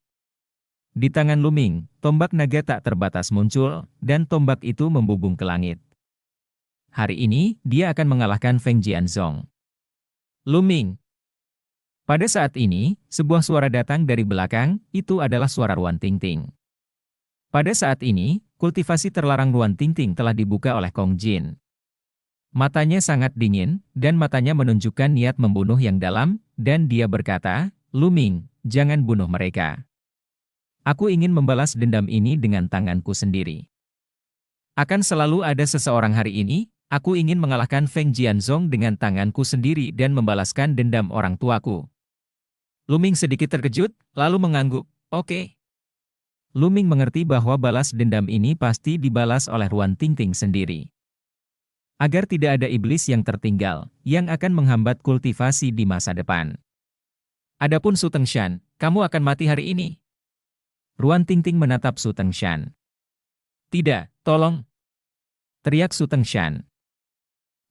Di tangan Lu Ming, tombak naga tak terbatas muncul, dan tombak itu membubung ke langit. Hari ini, dia akan mengalahkan Feng Jianzhong. Lu Ming. Pada saat ini, sebuah suara datang dari belakang, itu adalah suara Ruan Tingting. Pada saat ini, kultivasi terlarang Ruan Tingting telah dibuka oleh Kong Jin. Matanya sangat dingin, dan matanya menunjukkan niat membunuh yang dalam, dan dia berkata, Lu Ming, jangan bunuh mereka. Aku ingin membalas dendam ini dengan tanganku sendiri. Akan selalu ada seseorang hari ini, aku ingin mengalahkan Feng Jianzhong dengan tanganku sendiri dan membalaskan dendam orang tuaku. Lu Ming sedikit terkejut, lalu mengangguk, oke. Lu Ming mengerti bahwa balas dendam ini pasti dibalas oleh Ruan Tingting sendiri. Agar tidak ada iblis yang tertinggal, yang akan menghambat kultivasi di masa depan. Adapun Su Tengshan, kamu akan mati hari ini. Ruan Tingting menatap Su Tengshan. Tidak, tolong. Teriak Su Tengshan.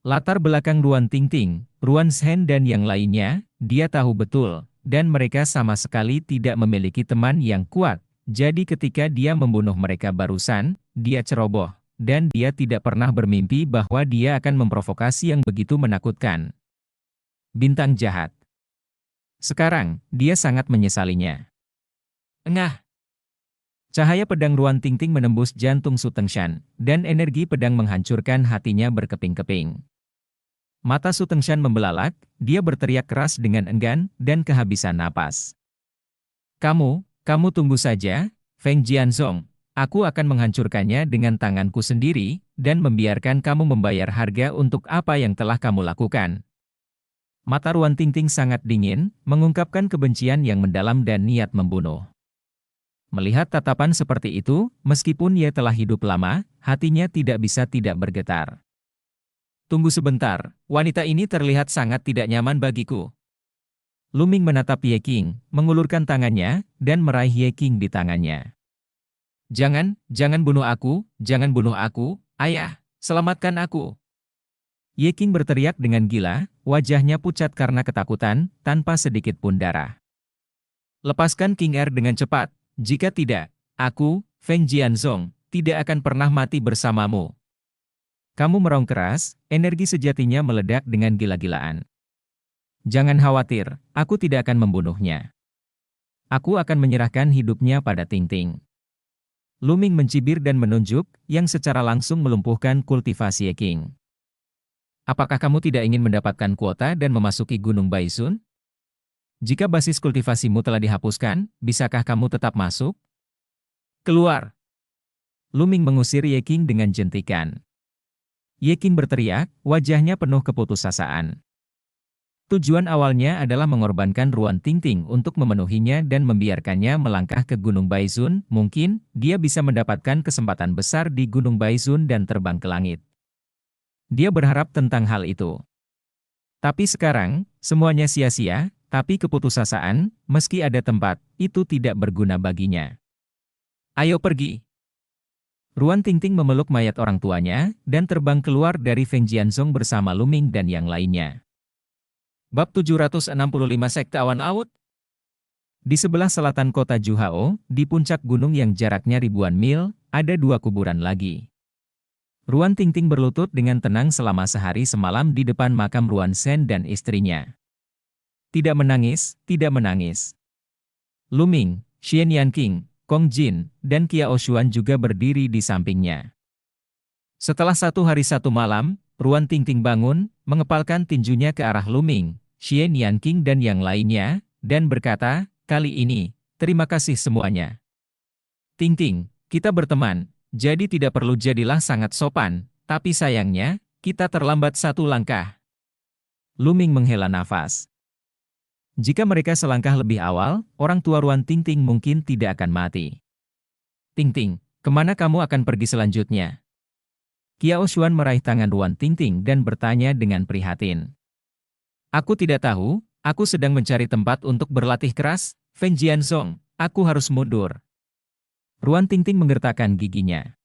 Latar belakang Ruan Tingting, Ruan Zhen dan yang lainnya, dia tahu betul, dan mereka sama sekali tidak memiliki teman yang kuat, jadi ketika dia membunuh mereka barusan, dia ceroboh, dan dia tidak pernah bermimpi bahwa dia akan memprovokasi yang begitu menakutkan. Bintang jahat. Sekarang, dia sangat menyesalinya. Engah. Cahaya pedang Ruan Tingting menembus jantung Su Tengshan, dan energi pedang menghancurkan hatinya berkeping-keping. Mata Su Tengshan membelalak, dia berteriak keras dengan enggan dan kehabisan napas. Kamu tunggu saja, Feng Jianzong. Aku akan menghancurkannya dengan tanganku sendiri, dan membiarkan kamu membayar harga untuk apa yang telah kamu lakukan. Mata Ruan Tingting sangat dingin, mengungkapkan kebencian yang mendalam dan niat membunuh. Melihat tatapan seperti itu, meskipun ia telah hidup lama, hatinya tidak bisa tidak bergetar. Tunggu sebentar, wanita ini terlihat sangat tidak nyaman bagiku. Lu Ming menatap Ye Qing, mengulurkan tangannya, dan meraih Ye Qing di tangannya. Jangan bunuh aku, ayah, selamatkan aku. Ye Qing berteriak dengan gila, wajahnya pucat karena ketakutan, tanpa sedikit pun darah. Lepaskan King Er dengan cepat. Jika tidak, aku, Feng Jianzong, tidak akan pernah mati bersamamu. Kamu meraung keras, energi sejatinya meledak dengan gila-gilaan. Jangan khawatir, aku tidak akan membunuhnya. Aku akan menyerahkan hidupnya pada Tingting. Lu Ming mencibir dan menunjuk, yang secara langsung melumpuhkan kultivasi Ye Qing. Apakah kamu tidak ingin mendapatkan kuota dan memasuki Gunung Baisun? Jika basis kultivasimu telah dihapuskan, bisakah kamu tetap masuk? Keluar! Lu Ming mengusir Ye Qing dengan jentikan. Ye Qing berteriak, wajahnya penuh keputusasaan. Tujuan awalnya adalah mengorbankan Ruan Tingting untuk memenuhinya dan membiarkannya melangkah ke Gunung Baisun, mungkin dia bisa mendapatkan kesempatan besar di Gunung Baisun dan terbang ke langit. Dia berharap tentang hal itu. Tapi sekarang, semuanya sia-sia. Tapi keputusasaan, meski ada tempat, itu tidak berguna baginya. Ayo pergi. Ruan Tingting memeluk mayat orang tuanya, dan terbang keluar dari Feng Jianzong bersama Lu Ming dan yang lainnya. Bab 765 Sekte Awan Laut. Di sebelah selatan kota Juhao, di puncak gunung yang jaraknya ribuan mil, ada dua kuburan lagi. Ruan Tingting berlutut dengan tenang selama sehari semalam di depan makam Ruan Shen dan istrinya. Tidak menangis, tidak menangis. Lu Ming, Xian Yanqing, Kong Jin, dan Qiao Xuan juga berdiri di sampingnya. Setelah 1 hari 1 malam, Ruan Tingting bangun, mengepalkan tinjunya ke arah Lu Ming, Xian Yanqing dan yang lainnya, dan berkata, kali ini, terima kasih semuanya. Tingting, kita berteman, jadi tidak perlu jadilah sangat sopan, tapi sayangnya, kita terlambat 1 langkah. Lu Ming menghela nafas. Jika mereka selangkah lebih awal, orang tua Ruan Tingting mungkin tidak akan mati. Tingting, kemana kamu akan pergi selanjutnya? Qiao Xuan meraih tangan Ruan Tingting dan bertanya dengan prihatin. Aku tidak tahu, aku sedang mencari tempat untuk berlatih keras, Feng Jianzong, aku harus mundur. Ruan Tingting menggertakkan giginya.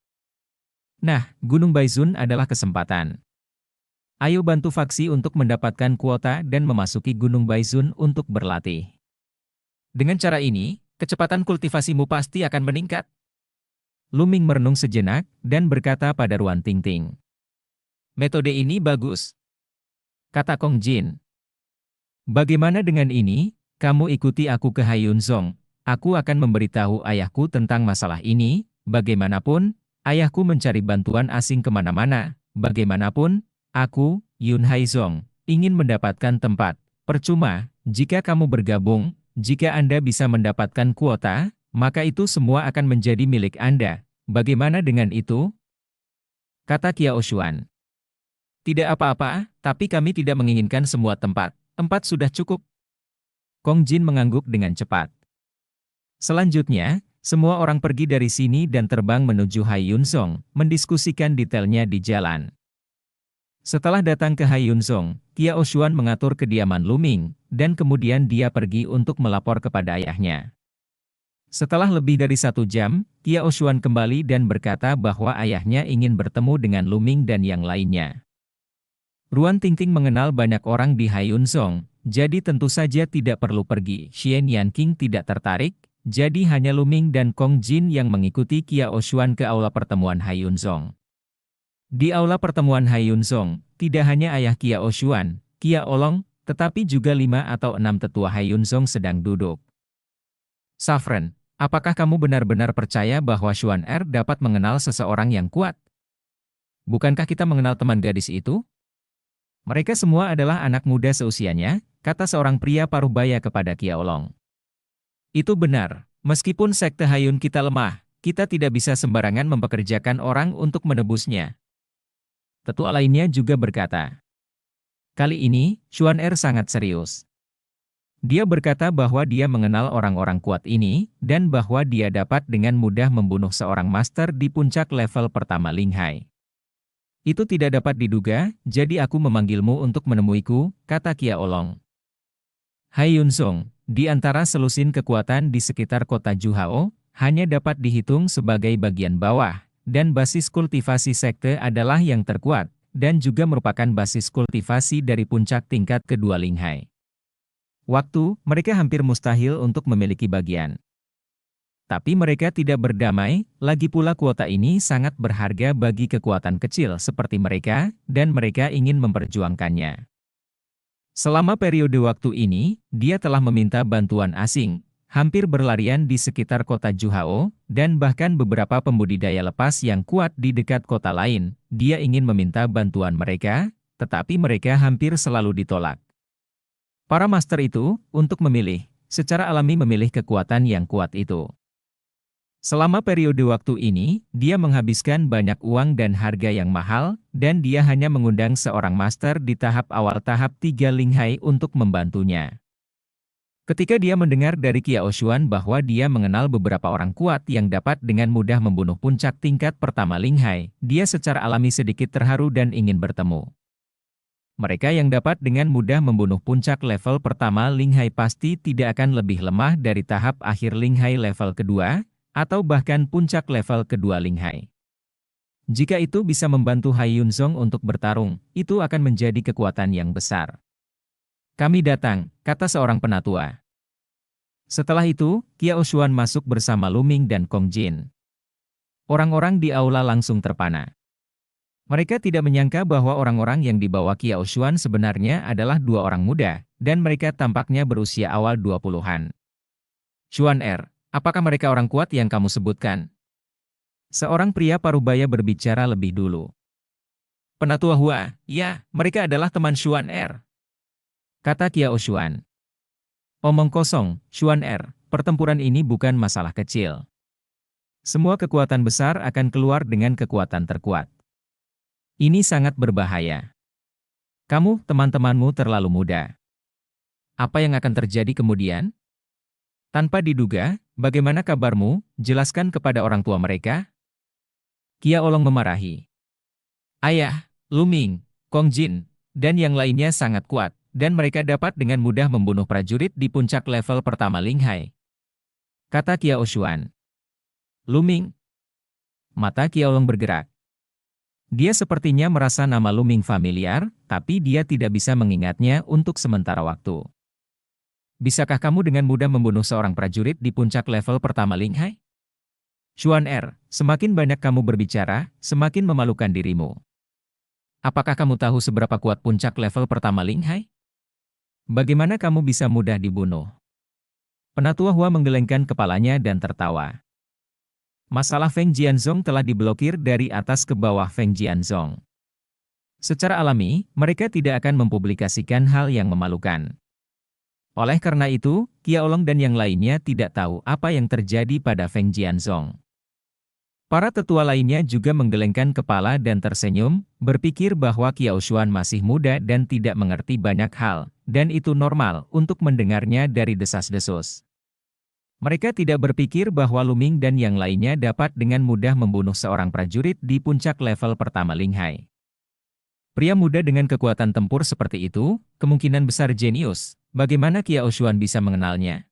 Nah, Gunung Baisun adalah kesempatan. Ayo bantu faksi untuk mendapatkan kuota dan memasuki Gunung Baisun untuk berlatih. Dengan cara ini, kecepatan kultivasimu pasti akan meningkat. Lu Ming merenung sejenak, dan berkata pada Ruan Tingting. Metode ini bagus, kata Kong Jin. Bagaimana dengan ini, kamu ikuti aku ke Haiyunzong. Aku akan memberitahu ayahku tentang masalah ini, bagaimanapun, ayahku mencari bantuan asing kemana-mana, bagaimanapun, aku, Yun Haizong, ingin mendapatkan tempat. Percuma, jika kamu bergabung, jika Anda bisa mendapatkan kuota, maka itu semua akan menjadi milik Anda. Bagaimana dengan itu? Kata Qiao Xuan. Tidak apa-apa, tapi kami tidak menginginkan semua tempat. 4 sudah cukup. Kong Jin mengangguk dengan cepat. Selanjutnya, semua orang pergi dari sini dan terbang menuju Haiyunzong, mendiskusikan detailnya di jalan. Setelah datang ke Haiyunzong, Qiao Xuan mengatur kediaman Lu Ming, dan kemudian dia pergi untuk melapor kepada ayahnya. Setelah lebih dari 1 jam, Qiao Xuan kembali dan berkata bahwa ayahnya ingin bertemu dengan Lu Ming dan yang lainnya. Ruan Tingting mengenal banyak orang di Haiyunzong, jadi tentu saja tidak perlu pergi. Xian Yanqing tidak tertarik, jadi hanya Lu Ming dan Kong Jin yang mengikuti Qiao Xuan ke aula pertemuan Haiyunzong. Di aula pertemuan Hai Yun Song, tidak hanya ayah Kiao Xuan, Kia Olong, tetapi juga 5 atau 6 tetua Hai Yun Song sedang duduk. Saffron, apakah kamu benar-benar percaya bahwa Xuan Er dapat mengenal seseorang yang kuat? Bukankah kita mengenal teman gadis itu? Mereka semua adalah anak muda seusianya, kata seorang pria paruh baya kepada Kia Olong. Itu benar, meskipun sekte Hayun kita lemah, kita tidak bisa sembarangan mempekerjakan orang untuk menebusnya. Tetua lainnya juga berkata. Kali ini, Xuan Er sangat serius. Dia berkata bahwa dia mengenal orang-orang kuat ini, dan bahwa dia dapat dengan mudah membunuh seorang master di puncak level pertama Linghai. Itu tidak dapat diduga, jadi aku memanggilmu untuk menemuiku, kata Kia Olong. Hai Yun Song, di antara selusin kekuatan di sekitar kota Juhao, hanya dapat dihitung sebagai bagian bawah, dan basis kultivasi sekte adalah yang terkuat, dan juga merupakan basis kultivasi dari puncak tingkat kedua Linghai. Waktu, mereka hampir mustahil untuk memiliki bagian. Tapi mereka tidak berdamai, lagi pula kuota ini sangat berharga bagi kekuatan kecil seperti mereka, dan mereka ingin memperjuangkannya. Selama periode waktu ini, dia telah meminta bantuan asing, hampir berlarian di sekitar kota Juhao, dan bahkan beberapa pembudidaya lepas yang kuat di dekat kota lain. Dia ingin meminta bantuan mereka, tetapi mereka hampir selalu ditolak. Para master itu, untuk memilih, secara alami memilih kekuatan yang kuat itu. Selama periode waktu ini, dia menghabiskan banyak uang dan harga yang mahal, dan dia hanya mengundang seorang master di tahap awal tahap 3 Linghai untuk membantunya. Ketika dia mendengar dari Kiao Xuan bahwa dia mengenal beberapa orang kuat yang dapat dengan mudah membunuh puncak tingkat pertama Linghai, dia secara alami sedikit terharu dan ingin bertemu. Mereka yang dapat dengan mudah membunuh puncak level pertama Linghai pasti tidak akan lebih lemah dari tahap akhir Linghai level kedua, atau bahkan puncak level kedua Linghai. Jika itu bisa membantu Hai Yun Song untuk bertarung, itu akan menjadi kekuatan yang besar. Kami datang, kata seorang penatua. Setelah itu, Kiao Xuan masuk bersama Lu Ming dan Kong Jin. Orang-orang di aula langsung terpana. Mereka tidak menyangka bahwa orang-orang yang dibawa Kiao Xuan sebenarnya adalah dua orang muda, dan mereka tampaknya berusia awal 20-an. Xuan Er, apakah mereka orang kuat yang kamu sebutkan? Seorang pria paruh-baya berbicara lebih dulu. Penatua Hua, ya, mereka adalah teman Xuan Er, kata Kiao Xuan. Omong kosong, Xuan Er, pertempuran ini bukan masalah kecil. Semua kekuatan besar akan keluar dengan kekuatan terkuat. Ini sangat berbahaya. Kamu, teman-temanmu terlalu muda. Apa yang akan terjadi kemudian? Tanpa diduga, bagaimana kabarmu? Jelaskan kepada orang tua mereka. Kia Olong memarahi. Ayah, Lu Ming, Kong Jin, dan yang lainnya sangat kuat, dan mereka dapat dengan mudah membunuh prajurit di puncak level pertama Linghai, kata Kiao Xuan. Lu Ming. Mata Kia Olong bergerak. Dia sepertinya merasa nama Lu Ming familiar, tapi dia tidak bisa mengingatnya untuk sementara waktu. Bisakah kamu dengan mudah membunuh seorang prajurit di puncak level pertama Linghai? Xuan Er, semakin banyak kamu berbicara, semakin memalukan dirimu. Apakah kamu tahu seberapa kuat puncak level pertama Linghai? Bagaimana kamu bisa mudah dibunuh? Penatua Hua menggelengkan kepalanya dan tertawa. Masalah Feng Jianzong telah diblokir dari atas ke bawah Feng Jianzong. Secara alami, mereka tidak akan mempublikasikan hal yang memalukan. Oleh karena itu, Kia Olong dan yang lainnya tidak tahu apa yang terjadi pada Feng Jianzong. Para tetua lainnya juga menggelengkan kepala dan tersenyum, berpikir bahwa Kiao Xuan masih muda dan tidak mengerti banyak hal, dan itu normal untuk mendengarnya dari desas-desus. Mereka tidak berpikir bahwa Lu Ming dan yang lainnya dapat dengan mudah membunuh seorang prajurit di puncak level pertama Linghai. Pria muda dengan kekuatan tempur seperti itu, kemungkinan besar jenius. Bagaimana Kiao Xuan bisa mengenalnya?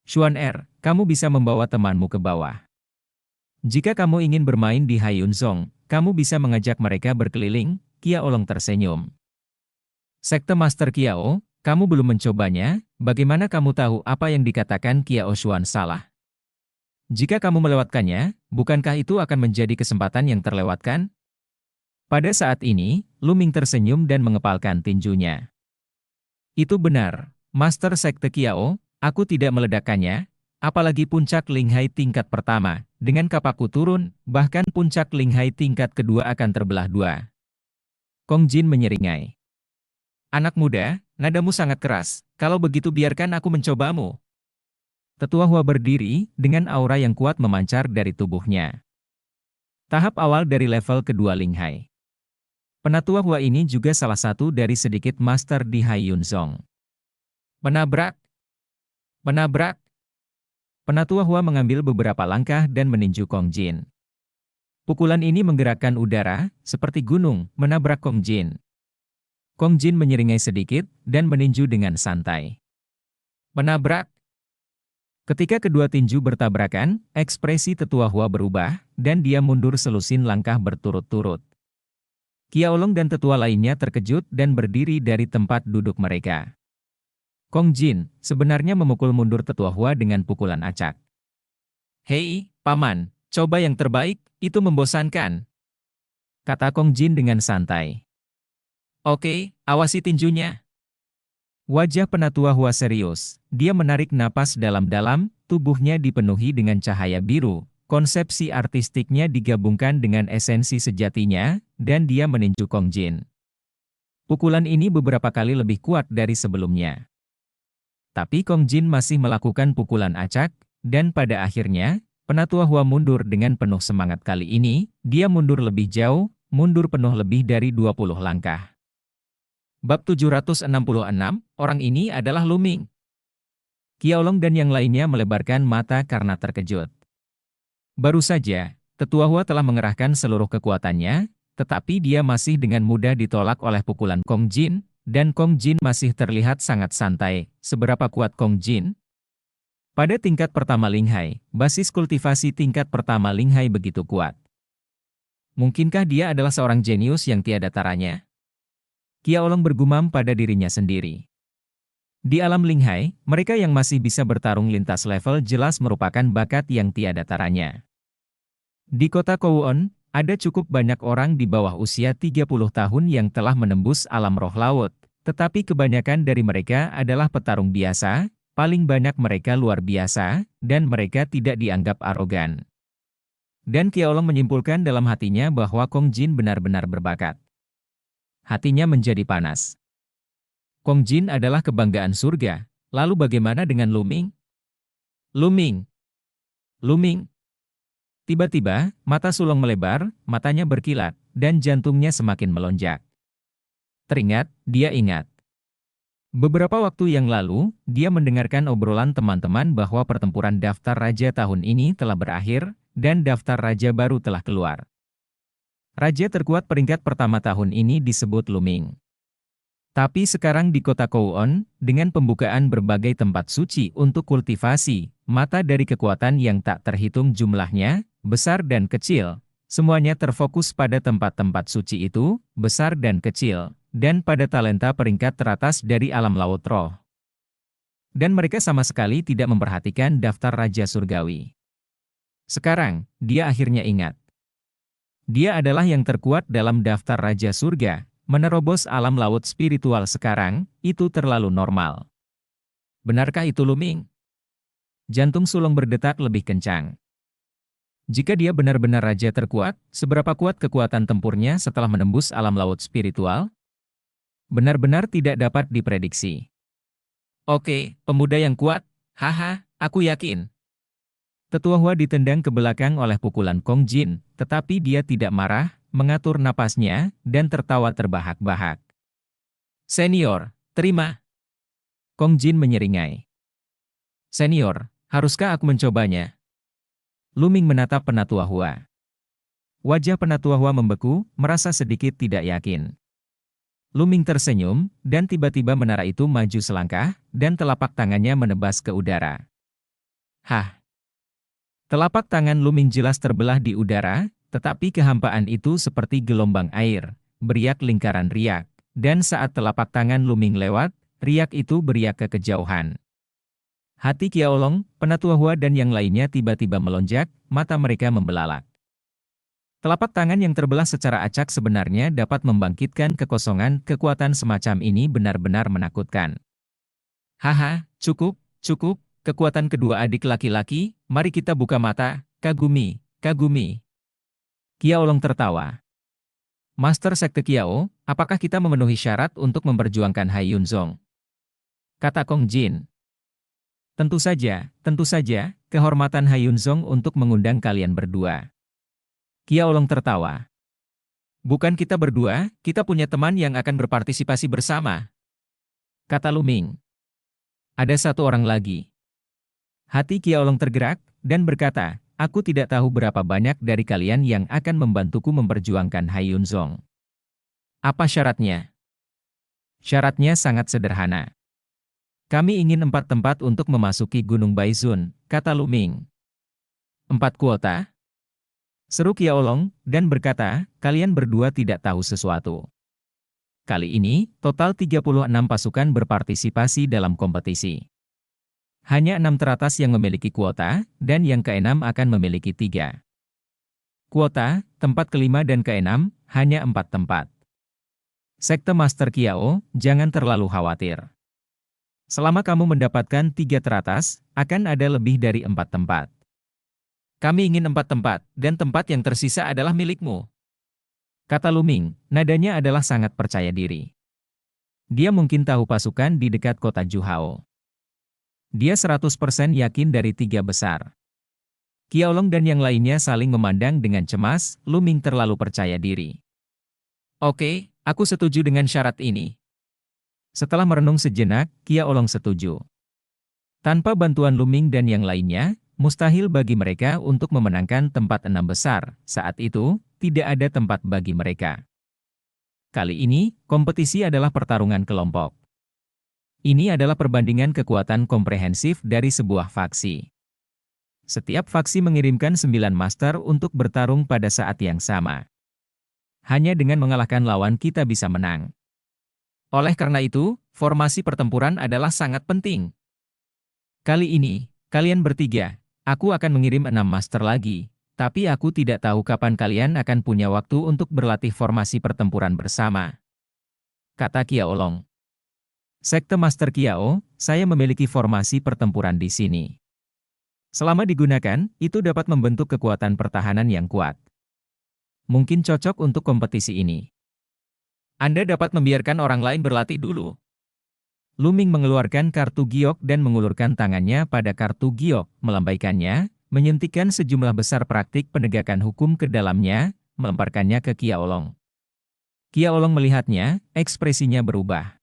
Xuan Er, kamu bisa membawa temanmu ke bawah. Jika kamu ingin bermain di Hai Yun Song, kamu bisa mengajak mereka berkeliling, Kia Olong tersenyum. Sekte Master Kiao, kamu belum mencobanya, bagaimana kamu tahu apa yang dikatakan Kiao Xuan salah? Jika kamu melewatkannya, bukankah itu akan menjadi kesempatan yang terlewatkan? Pada saat ini, Luming tersenyum dan mengepalkan tinjunya. Itu benar, Master Sekte Kiao, aku tidak meledakkannya, apalagi puncak Linghai tingkat pertama. Dengan kapaku turun, bahkan puncak Linghai tingkat kedua akan terbelah dua. Kong Jin menyeringai. Anak muda, nadamu sangat keras, kalau begitu biarkan aku mencobamu. Tetua Hua berdiri, dengan aura yang kuat memancar dari tubuhnya. Tahap awal dari level kedua Linghai. Penatua Hua ini juga salah satu dari sedikit master di Hai Yun Zong. Menabrak. Menabrak. Penatua Hua mengambil beberapa langkah dan meninju Kong Jin. Pukulan ini menggerakkan udara, seperti gunung, menabrak Kong Jin. Kong Jin menyeringai sedikit, dan meninju dengan santai. Menabrak. Ketika kedua tinju bertabrakan, ekspresi Tetua Hua berubah, dan dia mundur selusin langkah berturut-turut. Qiaolong dan tetua lainnya terkejut dan berdiri dari tempat duduk mereka. Kong Jin sebenarnya memukul mundur Tetua Hua dengan pukulan acak. Hei, Paman, coba yang terbaik, itu membosankan. Kata Kong Jin dengan santai. Oke, awasi tinjunya. Wajah Penatua Hua serius, dia menarik napas dalam-dalam, tubuhnya dipenuhi dengan cahaya biru, konsepsi artistiknya digabungkan dengan esensi sejatinya, dan dia meninju Kong Jin. Pukulan ini beberapa kali lebih kuat dari sebelumnya. Tapi Kong Jin masih melakukan pukulan acak, dan pada akhirnya, Penatua Hua mundur dengan penuh semangat kali ini, dia mundur lebih jauh, mundur penuh lebih dari 20 langkah. Bab 766, orang ini adalah Luming. Qiaolong dan yang lainnya melebarkan mata karena terkejut. Baru saja, Tetua Hua telah mengerahkan seluruh kekuatannya, tetapi dia masih dengan mudah ditolak oleh pukulan Kong Jin, dan Kong Jin masih terlihat sangat santai. Seberapa kuat Kong Jin? Pada tingkat pertama Linghai, basis kultivasi tingkat pertama Linghai begitu kuat. Mungkinkah dia adalah seorang jenius yang tiada taranya? Qiaolong bergumam pada dirinya sendiri. Di alam Linghai, mereka yang masih bisa bertarung lintas level jelas merupakan bakat yang tiada taranya. Di kota Kowon, ada cukup banyak orang di bawah usia 30 tahun yang telah menembus alam roh laut, tetapi kebanyakan dari mereka adalah petarung biasa, paling banyak mereka luar biasa, dan mereka tidak dianggap arogan. Dan Qiaolong menyimpulkan dalam hatinya bahwa Kong Jin benar-benar berbakat. Hatinya menjadi panas. Kong Jin adalah kebanggaan surga, lalu bagaimana dengan Luming? Luming! Luming! Tiba-tiba, mata Sulong melebar, matanya berkilat, dan jantungnya semakin melonjak. Teringat, dia ingat. Beberapa waktu yang lalu, dia mendengarkan obrolan teman-teman bahwa pertempuran daftar raja tahun ini telah berakhir, dan daftar raja baru telah keluar. Raja terkuat peringkat pertama tahun ini disebut Luming. Tapi sekarang di kota Kowon, dengan pembukaan berbagai tempat suci untuk kultivasi, mata dari kekuatan yang tak terhitung jumlahnya, besar dan kecil, semuanya terfokus pada tempat-tempat suci itu, besar dan kecil, dan pada talenta peringkat teratas dari alam laut roh. Dan mereka sama sekali tidak memperhatikan daftar Raja Surgawi. Sekarang, dia akhirnya ingat. Dia adalah yang terkuat dalam daftar Raja Surga. Menerobos alam laut spiritual sekarang, itu terlalu normal. Benarkah itu Luming? Jantung Sulong berdetak lebih kencang. Jika dia benar-benar raja terkuat, seberapa kuat kekuatan tempurnya setelah menembus alam laut spiritual? Benar-benar tidak dapat diprediksi. Oke, pemuda yang kuat, haha, aku yakin. Tetua Hua ditendang ke belakang oleh pukulan Kong Jin, tetapi dia tidak marah, mengatur napasnya, dan tertawa terbahak-bahak. Senior, terima. Kong Jin menyeringai. Senior, haruskah aku mencobanya? Luming menatap Penatua Hua. Wajah Penatua Hua membeku, merasa sedikit tidak yakin. Luming tersenyum, dan tiba-tiba menara itu maju selangkah, dan telapak tangannya menebas ke udara. Hah! Telapak tangan Luming jelas terbelah di udara, tetapi kehampaan itu seperti gelombang air, beriak lingkaran riak, dan saat telapak tangan Luming lewat, riak itu beriak ke kejauhan. Hati Qiaolong, Penatua Hua dan yang lainnya tiba-tiba melonjak, mata mereka membelalak. Telapak tangan yang terbelah secara acak sebenarnya dapat membangkitkan kekosongan. Kekuatan semacam ini benar-benar menakutkan. Haha, cukup, cukup. Kekuatan kedua adik laki-laki, mari kita buka mata. Kagumi, Kagumi. Kiao Long tertawa. Master Sekte Kiao, apakah kita memenuhi syarat untuk memperjuangkan Hai Yunzong? Kata Kong Jin. Tentu saja, kehormatan Hai Yunzong untuk mengundang kalian berdua. Kiao Long tertawa. Bukan kita berdua, kita punya teman yang akan berpartisipasi bersama. Kata Lu Ming. Ada satu orang lagi. Hati Kiao Long tergerak, dan berkata, aku tidak tahu berapa banyak dari kalian yang akan membantuku memperjuangkan Hai Yunzong. Apa syaratnya? Syaratnya sangat sederhana. Kami ingin 4 tempat untuk memasuki Gunung Baizun, kata Lu Ming. 4 kuota? Seru Kiao Long, dan berkata, kalian berdua tidak tahu sesuatu. Kali ini, total 36 pasukan berpartisipasi dalam kompetisi. Hanya 6 teratas yang memiliki kuota, dan yang ke-6 akan memiliki 3. Kuota, tempat ke-5 dan ke-6, hanya 4 tempat. Sekte Master Kiao, jangan terlalu khawatir. Selama kamu mendapatkan 3 teratas, akan ada lebih dari 4 tempat. Kami ingin 4 tempat, dan tempat yang tersisa adalah milikmu. Kata Lu Ming, nadanya adalah sangat percaya diri. Dia mungkin tahu pasukan di dekat kota Juhao. Dia 100% yakin dari 3 besar. Kiao Long dan yang lainnya saling memandang dengan cemas. Lu Ming terlalu percaya diri. Oke, aku setuju dengan syarat ini. Setelah merenung sejenak, Kiao Long setuju. Tanpa bantuan Lu Ming dan yang lainnya, mustahil bagi mereka untuk memenangkan tempat 6 besar. Saat itu, tidak ada tempat bagi mereka. Kali ini, kompetisi adalah pertarungan kelompok. Ini adalah perbandingan kekuatan komprehensif dari sebuah faksi. Setiap faksi mengirimkan 9 master untuk bertarung pada saat yang sama. Hanya dengan mengalahkan lawan kita bisa menang. Oleh karena itu, formasi pertempuran adalah sangat penting. Kali ini, kalian bertiga, aku akan mengirim 6 master lagi, tapi aku tidak tahu kapan kalian akan punya waktu untuk berlatih formasi pertempuran bersama. Kata Kiao Long. Sekte Master Kiao, saya memiliki formasi pertempuran di sini. Selama digunakan, itu dapat membentuk kekuatan pertahanan yang kuat. Mungkin cocok untuk kompetisi ini. Anda dapat membiarkan orang lain berlatih dulu. Lu Ming mengeluarkan kartu giok dan mengulurkan tangannya pada kartu giok, melambaikannya, menyuntikkan sejumlah besar praktik penegakan hukum ke dalamnya, melemparkannya ke Kiao Long. Kiao Long melihatnya, ekspresinya berubah.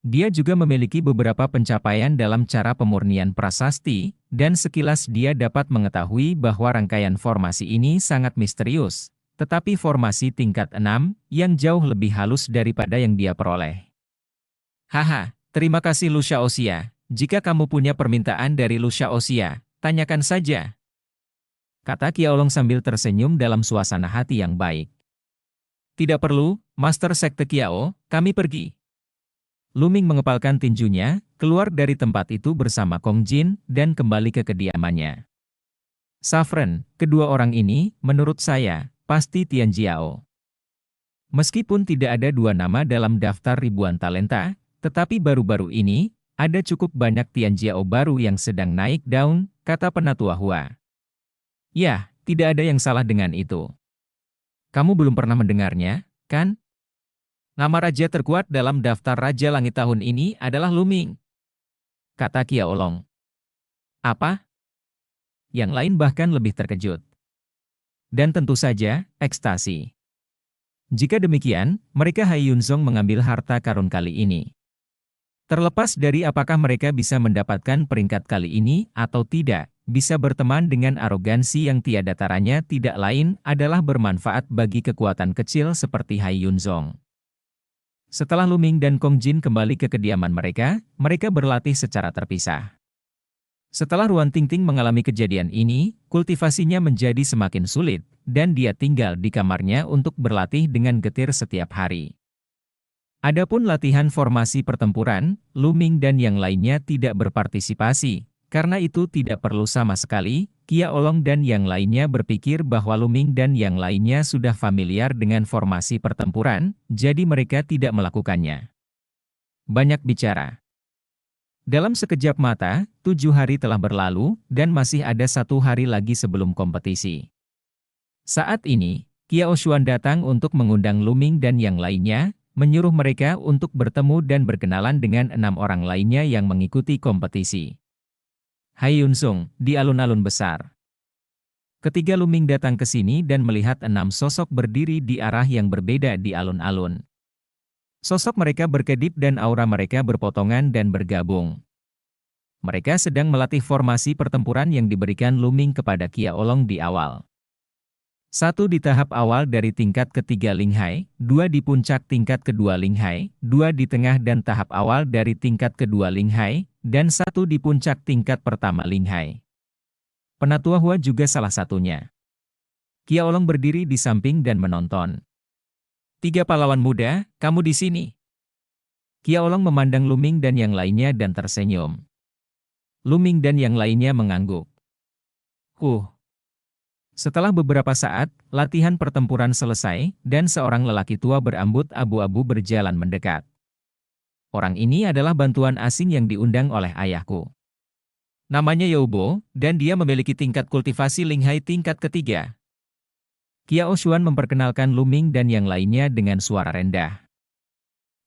Dia juga memiliki beberapa pencapaian dalam cara pemurnian prasasti, dan sekilas dia dapat mengetahui bahwa rangkaian formasi ini sangat misterius, tetapi formasi tingkat 6, yang jauh lebih halus daripada yang dia peroleh. Haha, terima kasih Lu Xiaoxia, jika kamu punya permintaan dari Lu Xiaoxia, tanyakan saja. Kata Kiao Long sambil tersenyum dalam suasana hati yang baik. Tidak perlu, Master Sekte Kiao, kami pergi. Lu Ming mengepalkan tinjunya, keluar dari tempat itu bersama Kong Jin, dan kembali ke kediamannya. Saffron, kedua orang ini, menurut saya, pasti Tian Jiao. Meskipun tidak ada 2 nama dalam daftar ribuan talenta, tetapi baru-baru ini, ada cukup banyak Tian Jiao baru yang sedang naik daun, kata Penatua Hua. Ya, tidak ada yang salah dengan itu. Kamu belum pernah mendengarnya, kan? Nama raja terkuat dalam daftar Raja Langit tahun ini adalah Lu Ming. Kata Kiao Long. Apa? Yang lain bahkan lebih terkejut. Dan tentu saja, ekstasi. Jika demikian, mereka Hai Yunzong mengambil harta karun kali ini. Terlepas dari apakah mereka bisa mendapatkan peringkat kali ini atau tidak, bisa berteman dengan arogansi yang tiada taranya tidak lain adalah bermanfaat bagi kekuatan kecil seperti Hai Yunzong. Setelah Lu Ming dan Kong Jin kembali ke kediaman mereka, mereka berlatih secara terpisah. Setelah Ruan Tingting mengalami kejadian ini, kultivasinya menjadi semakin sulit, dan dia tinggal di kamarnya untuk berlatih dengan getir setiap hari. Adapun latihan formasi pertempuran, Lu Ming dan yang lainnya tidak berpartisipasi, karena itu tidak perlu sama sekali, Kia Olong dan yang lainnya berpikir bahwa Luming dan yang lainnya sudah familiar dengan formasi pertempuran, jadi mereka tidak melakukannya. Banyak bicara. Dalam sekejap mata, 7 hari telah berlalu, dan masih ada 1 hari lagi sebelum kompetisi. Saat ini, Kiao Xuan datang untuk mengundang Luming dan yang lainnya, menyuruh mereka untuk bertemu dan berkenalan dengan 6 orang lainnya yang mengikuti kompetisi. Hai Yun Sung, di alun-alun besar. Ketiga Luming datang ke sini dan melihat 6 sosok berdiri di arah yang berbeda di alun-alun. Sosok mereka berkedip dan aura mereka berpotongan dan bergabung. Mereka sedang melatih formasi pertempuran yang diberikan Luming kepada Kia Olong di awal. 1 di tahap awal dari tingkat ketiga Linghai, 2 di puncak tingkat kedua Linghai, 2 di tengah dan tahap awal dari tingkat kedua Linghai, dan 1 di puncak tingkat pertama Linghai. Penatua Hua juga salah satunya. Kia Olong berdiri di samping dan menonton. 3 pahlawan muda, kamu di sini. Kia Olong memandang Luming dan yang lainnya dan tersenyum. Luming dan yang lainnya mengangguk. Setelah beberapa saat, latihan pertempuran selesai, dan seorang lelaki tua berambut abu-abu berjalan mendekat. Orang ini adalah bantuan asing yang diundang oleh ayahku. Namanya Youbo, dan dia memiliki tingkat kultivasi Linghai tingkat ketiga. Kiao Xuan memperkenalkan Luming dan yang lainnya dengan suara rendah.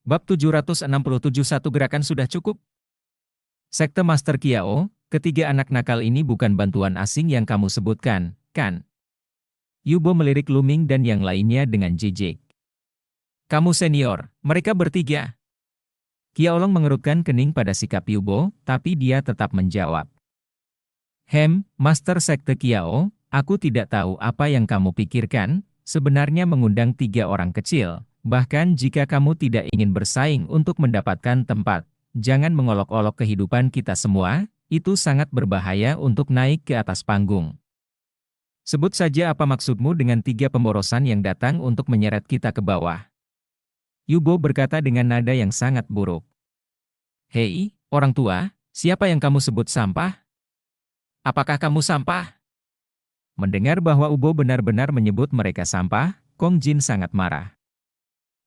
Bab 767 satu gerakan sudah cukup. Sekte Master Kiao, ketiga anak nakal ini bukan bantuan asing yang kamu sebutkan, kan? Yubo melirik Luming dan yang lainnya dengan jijik. Kamu senior, mereka bertiga. Kia Olong mengerutkan kening pada sikap Yubo, tapi dia tetap menjawab. Master Sekte Kiao, aku tidak tahu apa yang kamu pikirkan, sebenarnya mengundang 3 orang kecil, bahkan jika kamu tidak ingin bersaing untuk mendapatkan tempat, jangan mengolok-olok kehidupan kita semua, itu sangat berbahaya untuk naik ke atas panggung. Sebut saja apa maksudmu dengan 3 pemborosan yang datang untuk menyeret kita ke bawah. Yubo berkata dengan nada yang sangat buruk. Hei, orang tua, siapa yang kamu sebut sampah? Apakah kamu sampah? Mendengar bahwa Ubo benar-benar menyebut mereka sampah, Kong Jin sangat marah.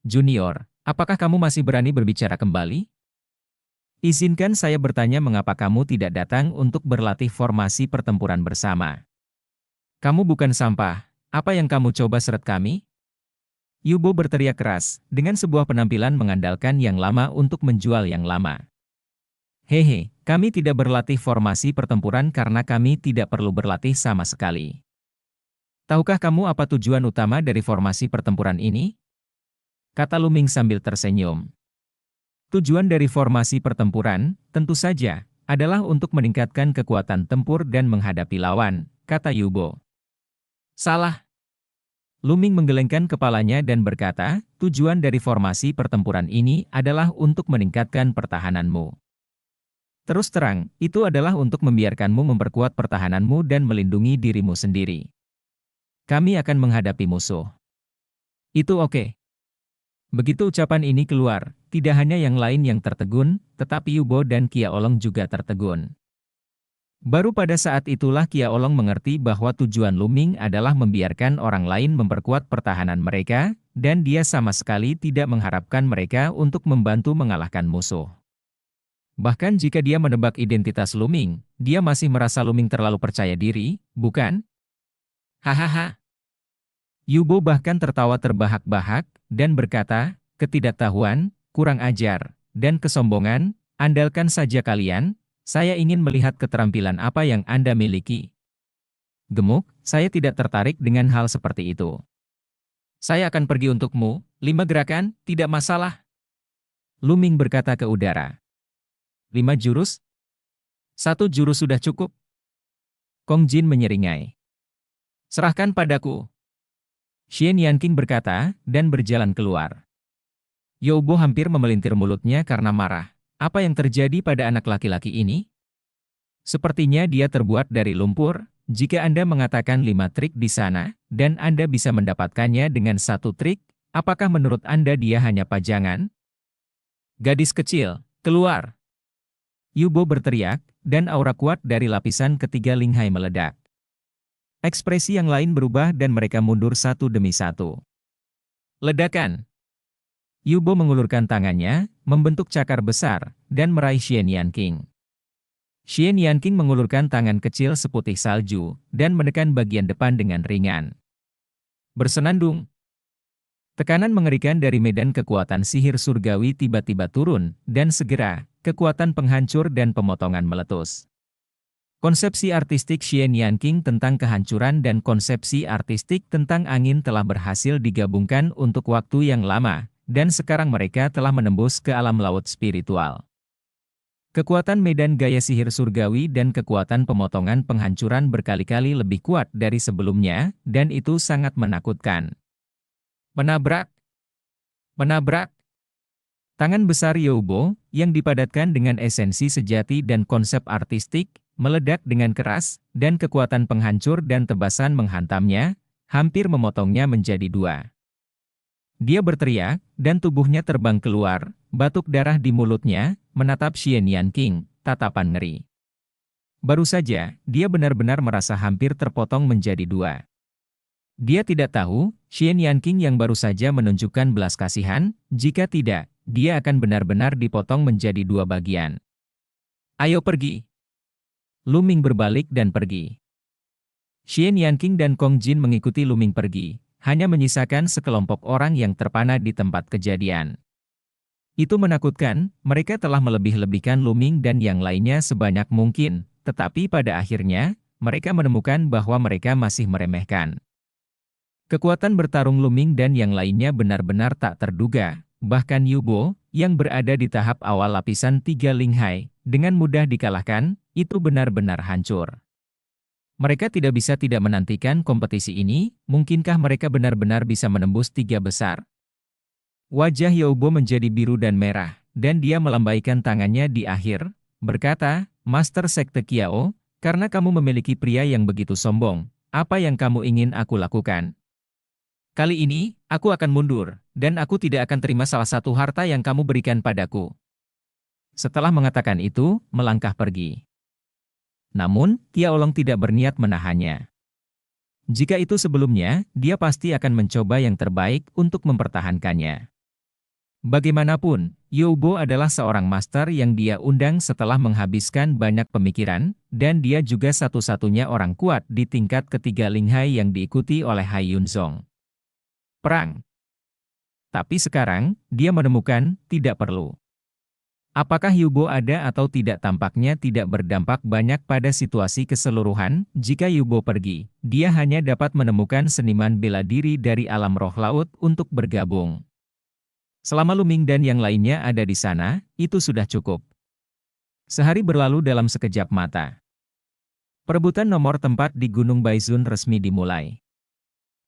Junior, apakah kamu masih berani berbicara kembali? Izinkan saya bertanya mengapa kamu tidak datang untuk berlatih formasi pertempuran bersama. Kamu bukan sampah, apa yang kamu coba seret kami? Yubo berteriak keras, dengan sebuah penampilan mengandalkan yang lama untuk menjual yang lama. Hehe, kami tidak berlatih formasi pertempuran karena kami tidak perlu berlatih sama sekali. Tahukah kamu apa tujuan utama dari formasi pertempuran ini? Kata Luming sambil tersenyum. Tujuan dari formasi pertempuran, tentu saja, adalah untuk meningkatkan kekuatan tempur dan menghadapi lawan, kata Yubo. Salah. Luming menggelengkan kepalanya dan berkata, tujuan dari formasi pertempuran ini adalah untuk meningkatkan pertahananmu. Terus terang, itu adalah untuk membiarkanmu memperkuat pertahananmu dan melindungi dirimu sendiri. Kami akan menghadapi musuh. Itu oke. Begitu ucapan ini keluar, tidak hanya yang lain yang tertegun, tetapi Yubo dan Kia Olong juga tertegun. Baru pada saat itulah Kia Olong mengerti bahwa tujuan Luming adalah membiarkan orang lain memperkuat pertahanan mereka, dan dia sama sekali tidak mengharapkan mereka untuk membantu mengalahkan musuh. Bahkan jika dia menebak identitas Luming, dia masih merasa Luming terlalu percaya diri, bukan? Hahaha. Yubo bahkan tertawa terbahak-bahak, dan berkata, ketidaktahuan, kurang ajar, dan kesombongan, andalkan saja kalian, saya ingin melihat keterampilan apa yang Anda miliki. Gemuk, saya tidak tertarik dengan hal seperti itu. Saya akan pergi untukmu, 5 gerakan, tidak masalah. Luming berkata ke udara. 5 jurus? 1 jurus sudah cukup. Kong Jin menyeringai. Serahkan padaku. Xian Yanqing berkata, dan berjalan keluar. Youbo hampir memelintir mulutnya karena marah. Apa yang terjadi pada anak laki-laki ini? Sepertinya dia terbuat dari lumpur. Jika Anda mengatakan 5 trik di sana, dan Anda bisa mendapatkannya dengan 1 trik, apakah menurut Anda dia hanya pajangan? Gadis kecil, keluar! Yubo berteriak, dan aura kuat dari lapisan ketiga Linghai meledak. Ekspresi yang lain berubah dan mereka mundur satu demi satu. Ledakan. Yubo mengulurkan tangannya, membentuk cakar besar, dan meraih Xian Yanqing. Xian Yanqing mengulurkan tangan kecil seputih salju, dan menekan bagian depan dengan ringan. Bersenandung. Tekanan mengerikan dari medan kekuatan sihir surgawi tiba-tiba turun, dan segera, kekuatan penghancur dan pemotongan meletus. Konsepsi artistik Xian Yanqing tentang kehancuran dan konsepsi artistik tentang angin telah berhasil digabungkan untuk waktu yang lama, dan sekarang mereka telah menembus ke alam laut spiritual. Kekuatan medan gaya sihir surgawi dan kekuatan pemotongan penghancuran berkali-kali lebih kuat dari sebelumnya, dan itu sangat menakutkan. Menabrak. Menabrak. Tangan besar Youbo, yang dipadatkan dengan esensi sejati dan konsep artistik, meledak dengan keras, dan kekuatan penghancur dan tebasan menghantamnya, hampir memotongnya menjadi dua. Dia berteriak, dan tubuhnya terbang keluar, batuk darah di mulutnya, menatap Xian Yanqing, tatapan ngeri. Baru saja, dia benar-benar merasa hampir terpotong menjadi dua. Dia tidak tahu, Xian Yanqing yang baru saja menunjukkan belas kasihan, jika tidak, dia akan benar-benar dipotong menjadi dua bagian. Ayo pergi. Lu Ming berbalik dan pergi. Xian Yanqing dan Kong Jin mengikuti Lu Ming pergi, hanya menyisakan sekelompok orang yang terpana di tempat kejadian. Itu menakutkan, mereka telah melebih-lebihkan Lu Ming dan yang lainnya sebanyak mungkin, tetapi pada akhirnya, mereka menemukan bahwa mereka masih meremehkan. Kekuatan bertarung Lu Ming dan yang lainnya benar-benar tak terduga, bahkan Yubo, yang berada di tahap awal lapisan 3 Linghai, dengan mudah dikalahkan, itu benar-benar hancur. Mereka tidak bisa tidak menantikan kompetisi ini, mungkinkah mereka benar-benar bisa menembus 3 besar? Wajah Youbo menjadi biru dan merah, dan dia melambaikan tangannya di akhir, berkata, Master Sekte Kiao, karena kamu memiliki pria yang begitu sombong, apa yang kamu ingin aku lakukan? Kali ini, aku akan mundur, dan aku tidak akan terima salah satu harta yang kamu berikan padaku. Setelah mengatakan itu, melangkah pergi. Namun, Tiaolong tidak berniat menahannya. Jika itu sebelumnya, dia pasti akan mencoba yang terbaik untuk mempertahankannya. Bagaimanapun, Youbo adalah seorang master yang dia undang setelah menghabiskan banyak pemikiran, dan dia juga satu-satunya orang kuat di tingkat ketiga Linghai yang diikuti oleh Hai Yunzong. Perang. Tapi sekarang, dia menemukan, tidak perlu. Apakah Yubo ada atau tidak tampaknya tidak berdampak banyak pada situasi keseluruhan, jika Yubo pergi, dia hanya dapat menemukan seniman bela diri dari alam roh laut untuk bergabung. Selama Lu Ming dan yang lainnya ada di sana, itu sudah cukup. Sehari berlalu dalam sekejap mata. Perebutan nomor tempat di Gunung Baizun resmi dimulai.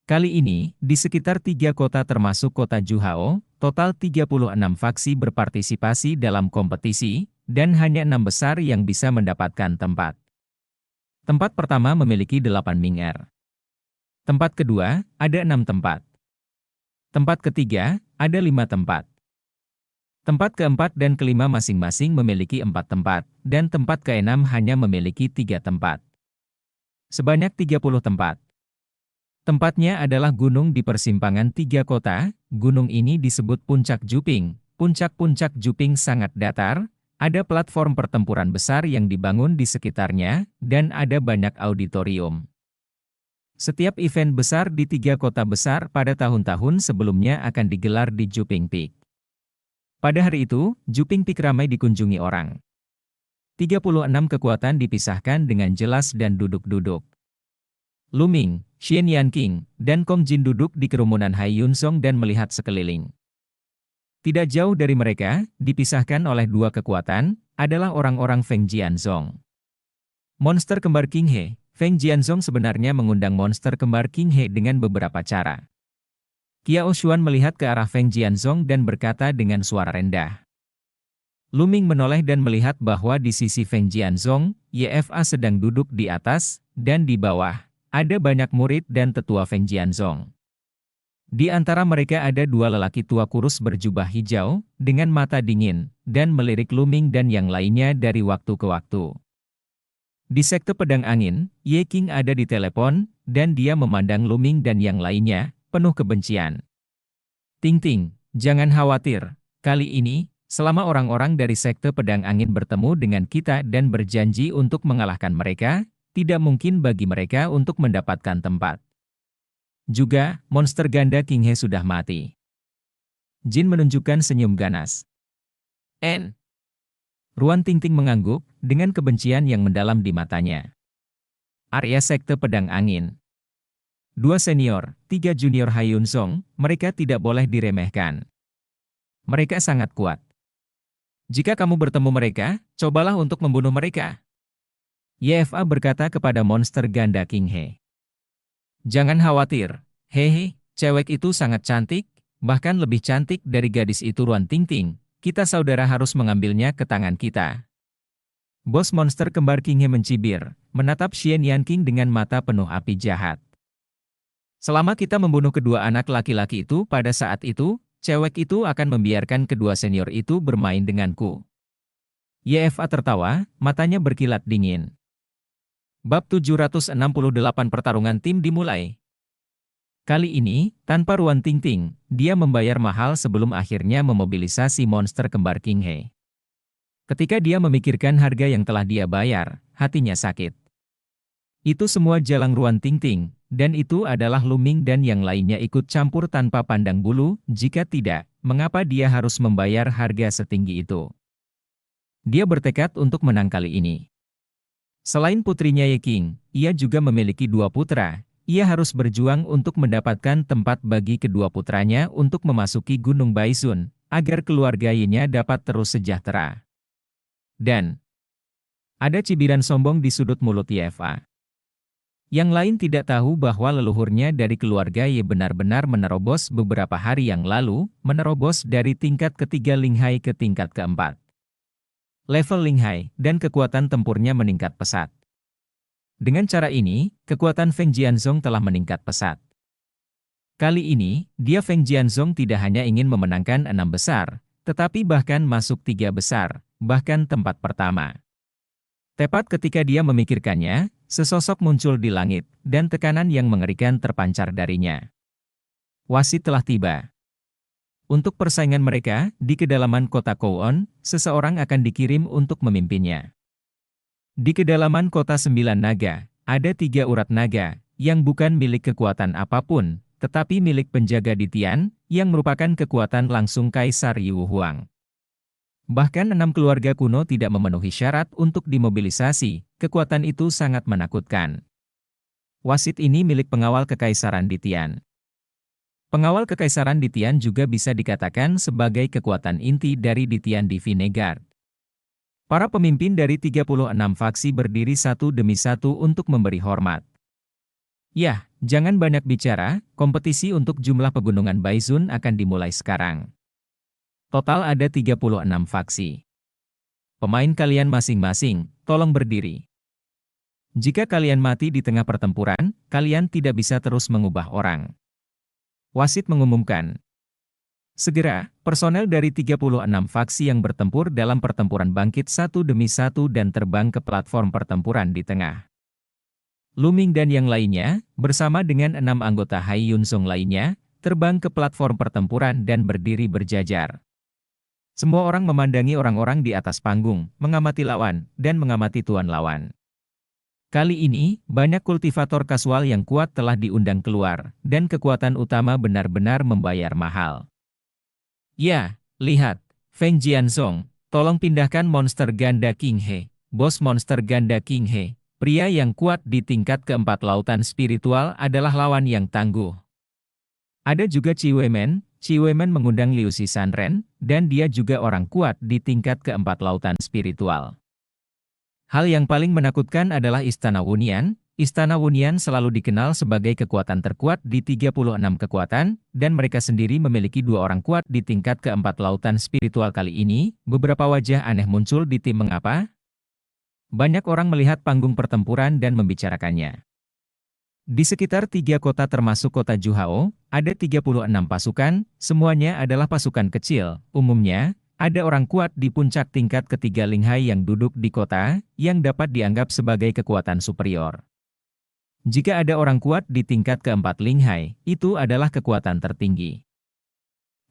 Kali ini, di sekitar 3 kota termasuk kota Juhao, total 36 faksi berpartisipasi dalam kompetisi, dan hanya 6 besar yang bisa mendapatkan tempat. Tempat pertama memiliki 8 Ming-er. Tempat kedua, ada 6 tempat. Tempat ketiga, ada 5 tempat. Tempat keempat dan kelima masing-masing memiliki 4 tempat, dan tempat keenam hanya memiliki 3 tempat. Sebanyak 30 tempat. Tempatnya adalah gunung di persimpangan 3 kota, gunung ini disebut Puncak Juping. Puncak-puncak Juping sangat datar, ada platform pertempuran besar yang dibangun di sekitarnya, dan ada banyak auditorium. Setiap event besar di 3 kota besar pada tahun-tahun sebelumnya akan digelar di Juping Peak. Pada hari itu, Juping Peak ramai dikunjungi orang. 36 kekuatan dipisahkan dengan jelas dan duduk-duduk. Lu Ming, Xian Yanqing, dan Kong Jin duduk di kerumunan Hai Yunzong dan melihat sekeliling. Tidak jauh dari mereka, dipisahkan oleh 2 kekuatan, adalah orang-orang Feng Jianzong. Monster kembar King He. Feng Jianzong sebenarnya mengundang monster kembar King He dengan beberapa cara. Qiao Xuan melihat ke arah Feng Jianzong dan berkata dengan suara rendah. Lu Ming menoleh dan melihat bahwa di sisi Feng Jianzong, YFA sedang duduk di atas, dan di bawah. Ada banyak murid dan tetua Feng Jianzong. Di antara mereka ada 2 lelaki tua kurus berjubah hijau, dengan mata dingin, dan melirik Lu Ming dan yang lainnya dari waktu ke waktu. Di Sekte Pedang Angin, Ye Qing ada di telepon, dan dia memandang Lu Ming dan yang lainnya, penuh kebencian. Ting Ting, jangan khawatir, kali ini, selama orang-orang dari Sekte Pedang Angin bertemu dengan kita dan berjanji untuk mengalahkan mereka, tidak mungkin bagi mereka untuk mendapatkan tempat. Juga, monster ganda King He sudah mati. Jin menunjukkan senyum ganas. Ruan Ting Ting mengangguk, dengan kebencian yang mendalam di matanya. Area Sekte Pedang Angin. 2 senior, 3 junior Hyun Song, mereka tidak boleh diremehkan. Mereka sangat kuat. Jika kamu bertemu mereka, cobalah untuk membunuh mereka. YFA berkata kepada monster ganda King He. Jangan khawatir, hehe, cewek itu sangat cantik, bahkan lebih cantik dari gadis itu Ruan Ting Ting. Kita saudara harus mengambilnya ke tangan kita. Bos monster kembar King He mencibir, menatap Xian Yan King dengan mata penuh api jahat. Selama kita membunuh kedua anak laki-laki itu pada saat itu, cewek itu akan membiarkan kedua senior itu bermain denganku. YFA tertawa, matanya berkilat dingin. Bab 768 pertarungan tim dimulai. Kali ini, tanpa Ruan Ting Ting, dia membayar mahal sebelum akhirnya memobilisasi monster kembar King He. Ketika dia memikirkan harga yang telah dia bayar, hatinya sakit. Itu semua jalang Ruan Ting Ting, dan itu adalah Lu Ming dan yang lainnya ikut campur tanpa pandang bulu, jika tidak, mengapa dia harus membayar harga setinggi itu? Dia bertekad untuk menang kali ini. Selain putrinya Ye King, ia juga memiliki 2 putra, ia harus berjuang untuk mendapatkan tempat bagi kedua putranya untuk memasuki Gunung Baisun, agar keluarga Ye-nya dapat terus sejahtera. Dan ada cibiran sombong di sudut mulut YFA. Yang lain tidak tahu bahwa leluhurnya dari keluarga Ye benar-benar menerobos beberapa hari yang lalu, menerobos dari tingkat ketiga Linghai ke tingkat keempat. Level Linghai, dan kekuatan tempurnya meningkat pesat. Dengan cara ini, kekuatan Feng Jianzong telah meningkat pesat. Kali ini, dia Feng Jianzong tidak hanya ingin memenangkan 6 besar, tetapi bahkan masuk 3 besar, bahkan tempat pertama. Tepat ketika dia memikirkannya, sesosok muncul di langit, dan tekanan yang mengerikan terpancar darinya. Wasit telah tiba. Untuk persaingan mereka, di kedalaman kota Kowon, seseorang akan dikirim untuk memimpinnya. Di kedalaman kota 9 naga, ada 3 urat naga, yang bukan milik kekuatan apapun, tetapi milik penjaga di Tian, yang merupakan kekuatan langsung Kaisar Yu Huang. Bahkan 6 keluarga kuno tidak memenuhi syarat untuk dimobilisasi, kekuatan itu sangat menakutkan. Wasit ini milik pengawal kekaisaran di Tian. Pengawal kekaisaran di Tian juga bisa dikatakan sebagai kekuatan inti dari Ditian Divine Guard. Para pemimpin dari 36 faksi berdiri satu demi satu untuk memberi hormat. Yah, jangan banyak bicara, kompetisi untuk jumlah pegunungan Baisun akan dimulai sekarang. Total ada 36 faksi. Pemain kalian masing-masing, tolong berdiri. Jika kalian mati di tengah pertempuran, kalian tidak bisa terus mengubah orang. Wasit mengumumkan. Segera, personel dari 36 faksi yang bertempur dalam pertempuran bangkit satu demi satu dan terbang ke platform pertempuran di tengah. Lu Ming dan yang lainnya, bersama dengan 6 anggota Hyun Song lainnya, terbang ke platform pertempuran dan berdiri berjajar. Semua orang memandangi orang-orang di atas panggung, mengamati lawan, dan mengamati tuan lawan. Kali ini, banyak kultivator kasual yang kuat telah diundang keluar, dan kekuatan utama benar-benar membayar mahal. Ya, lihat, Feng Jianzong, tolong pindahkan monster ganda King He, bos monster ganda King He, pria yang kuat di tingkat keempat lautan spiritual adalah lawan yang tangguh. Ada juga Chi Weimen mengundang Liu Si Sanren, dan dia juga orang kuat di tingkat keempat lautan spiritual. Hal yang paling menakutkan adalah Istana Wunian. Istana Wunian selalu dikenal sebagai kekuatan terkuat di 36 kekuatan, dan mereka sendiri memiliki 2 orang kuat di tingkat keempat lautan spiritual kali ini. Beberapa wajah aneh muncul di tim mengapa? Banyak orang melihat panggung pertempuran dan membicarakannya. Di sekitar 3 kota termasuk kota Juhao, ada 36 pasukan, semuanya adalah pasukan kecil. Umumnya, ada orang kuat di puncak tingkat ketiga Linghai yang duduk di kota, yang dapat dianggap sebagai kekuatan superior. Jika ada orang kuat di tingkat keempat Linghai, itu adalah kekuatan tertinggi.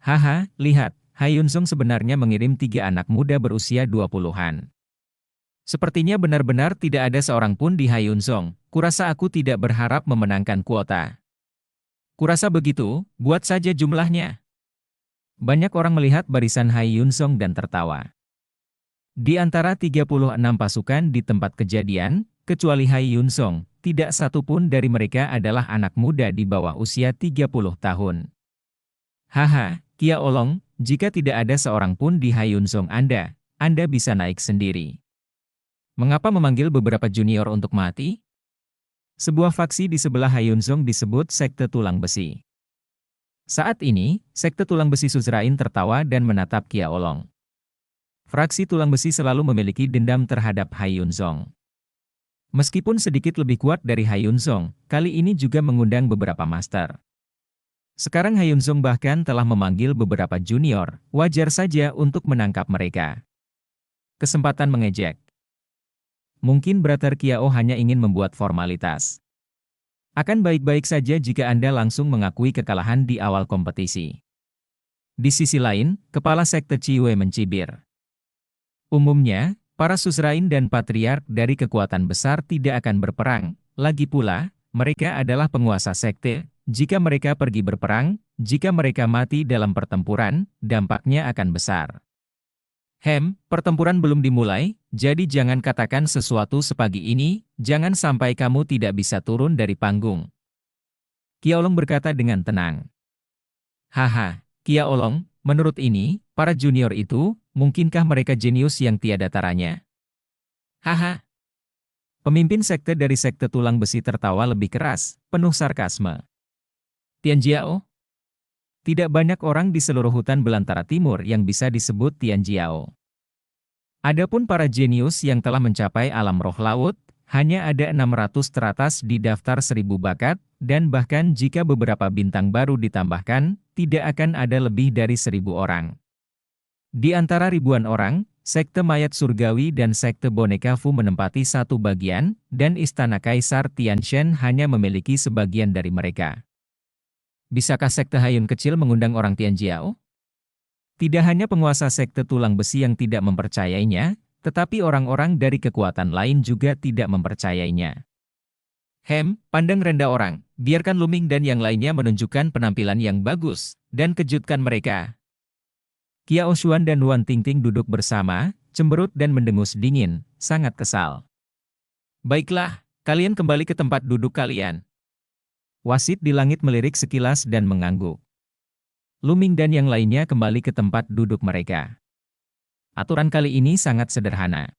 Haha, lihat, Hai Yunzong sebenarnya mengirim 3 anak muda berusia 20-an. Sepertinya benar-benar tidak ada seorang pun di Hai Yunzong, kurasa aku tidak berharap memenangkan kuota. Kurasa begitu, buat saja jumlahnya. Banyak orang melihat barisan Hai Yunzong dan tertawa. Di antara 36 pasukan di tempat kejadian, kecuali Hai Yunzong, tidak satu pun dari mereka adalah anak muda di bawah usia 30 tahun. Haha, Kia Olong, jika tidak ada seorang pun di Hai Yunzong Anda bisa naik sendiri. Mengapa memanggil beberapa junior untuk mati? Sebuah faksi di sebelah Hai Yunzong disebut Sekte Tulang Besi. Saat ini, Sekte Tulang Besi Suzerain tertawa dan menatap Kia Olong. Fraksi Tulang Besi selalu memiliki dendam terhadap Hai Yunzong. Meskipun sedikit lebih kuat dari Hai Yunzong, kali ini juga mengundang beberapa master. Sekarang Hai Yunzong bahkan telah memanggil beberapa junior, wajar saja untuk menangkap mereka. Kesempatan mengejek. Mungkin Brother Kiao hanya ingin membuat formalitas. Akan baik-baik saja jika Anda langsung mengakui kekalahan di awal kompetisi. Di sisi lain, Kepala Sekte Ciwe mencibir. Umumnya, para suzerain dan patriark dari kekuatan besar tidak akan berperang. Lagi pula, mereka adalah penguasa sekte. Jika mereka pergi berperang, jika mereka mati dalam pertempuran, dampaknya akan besar. Pertempuran belum dimulai, jadi jangan katakan sesuatu sepagi ini, jangan sampai kamu tidak bisa turun dari panggung. Kia Olong berkata dengan tenang. Haha, Kia Olong, menurut ini, para junior itu, mungkinkah mereka jenius yang tiada taranya? Haha. Pemimpin sekte dari Sekte Tulang Besi tertawa lebih keras, penuh sarkasme. Tianjiao? Tidak banyak orang di seluruh hutan belantara timur yang bisa disebut Tianjiao. Adapun para jenius yang telah mencapai alam roh laut, hanya ada 600 teratas di daftar 1000 bakat, dan bahkan jika beberapa bintang baru ditambahkan, tidak akan ada lebih dari 1000 orang. Di antara ribuan orang, Sekte Mayat Surgawi dan Sekte Boneka Fu menempati satu bagian, dan Istana Kaisar Tianshan hanya memiliki sebagian dari mereka. Bisakah Sekte Hayun kecil mengundang orang Tianjiao? Tidak hanya penguasa Sekte Tulang Besi yang tidak mempercayainya, tetapi orang-orang dari kekuatan lain juga tidak mempercayainya. Pandang rendah orang, biarkan Luming dan yang lainnya menunjukkan penampilan yang bagus, dan kejutkan mereka. Kiao Xuan dan Wan Tingting duduk bersama, cemberut dan mendengus dingin, sangat kesal. Baiklah, kalian kembali ke tempat duduk kalian. Wasit di langit melirik sekilas dan mengangguk. Luming dan yang lainnya kembali ke tempat duduk mereka. Aturan kali ini sangat sederhana.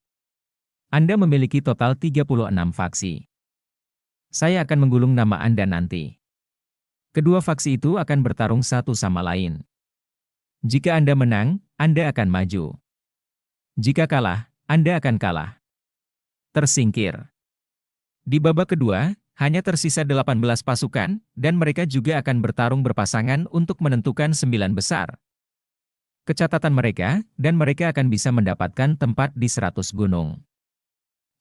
Anda memiliki total 36 faksi. Saya akan menggulung nama Anda nanti. Kedua faksi itu akan bertarung satu sama lain. Jika Anda menang, Anda akan maju. Jika kalah, Anda akan kalah. Tersingkir. Di babak kedua, hanya tersisa 18 pasukan, dan mereka juga akan bertarung berpasangan untuk menentukan 9 besar. Kecatatan mereka, dan mereka akan bisa mendapatkan tempat di 100 gunung.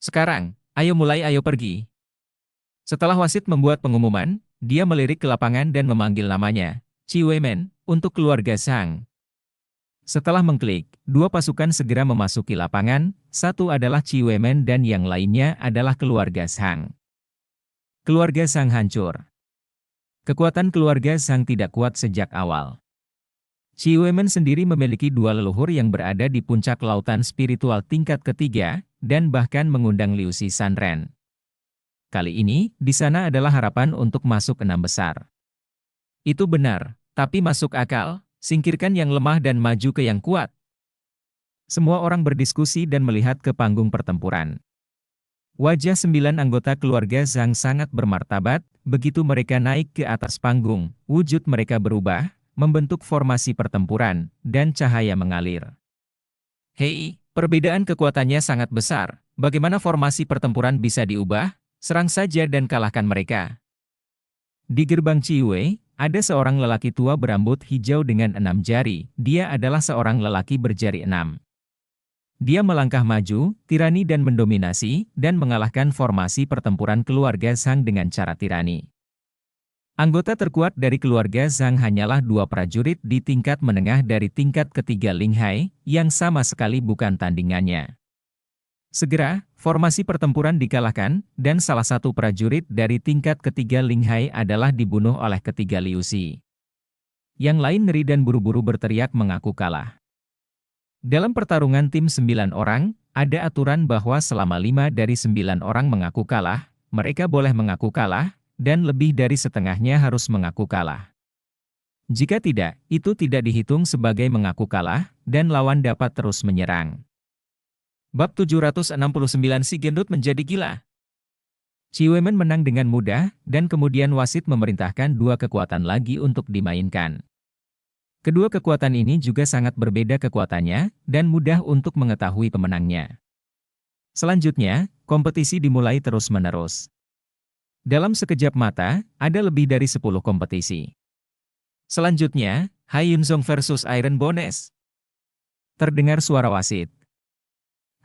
Sekarang, ayo pergi. Setelah wasit membuat pengumuman, dia melirik ke lapangan dan memanggil namanya, Chi Weimen, untuk keluarga Sang. Setelah mengklik, 2 pasukan segera memasuki lapangan, satu adalah Chi Weimen dan yang lainnya adalah keluarga Sang. Keluarga Sang hancur. Kekuatan keluarga Sang tidak kuat sejak awal. Chi Weimen sendiri memiliki 2 leluhur yang berada di puncak lautan spiritual tingkat ketiga, dan bahkan mengundang Liu Si Sanren. Kali ini, di sana adalah harapan untuk masuk 6 besar. Itu benar, tapi masuk akal, singkirkan yang lemah dan maju ke yang kuat. Semua orang berdiskusi dan melihat ke panggung pertempuran. Wajah 9 anggota keluarga Zhang sangat bermartabat, begitu mereka naik ke atas panggung, wujud mereka berubah, membentuk formasi pertempuran, dan cahaya mengalir. Hei, perbedaan kekuatannya sangat besar, bagaimana formasi pertempuran bisa diubah? Serang saja dan kalahkan mereka. Di gerbang Ciwei, ada seorang lelaki tua berambut hijau dengan 6 jari, dia adalah seorang lelaki berjari 6. Dia melangkah maju, tirani dan mendominasi, dan mengalahkan formasi pertempuran keluarga Zhang dengan cara tirani. Anggota terkuat dari keluarga Zhang hanyalah 2 prajurit di tingkat menengah dari tingkat ketiga Linghai, yang sama sekali bukan tandingannya. Segera, formasi pertempuran dikalahkan, dan salah satu prajurit dari tingkat ketiga Linghai adalah dibunuh oleh ketiga Liu Xi. Yang lain ngeri dan buru-buru berteriak mengaku kalah. Dalam pertarungan tim 9 orang, ada aturan bahwa selama 5 dari 9 orang mengaku kalah, mereka boleh mengaku kalah, dan lebih dari setengahnya harus mengaku kalah. Jika tidak, itu tidak dihitung sebagai mengaku kalah, dan lawan dapat terus menyerang. Bab 769 Si Gendut menjadi gila. Qi Weimen menang dengan mudah, dan kemudian wasit memerintahkan 2 kekuatan lagi untuk dimainkan. Kedua kekuatan ini juga sangat berbeda kekuatannya, dan mudah untuk mengetahui pemenangnya. Selanjutnya, kompetisi dimulai terus-menerus. Dalam sekejap mata, ada lebih dari 10 kompetisi. Selanjutnya, Hai Yunzong versus Iron Bones. Terdengar suara wasit.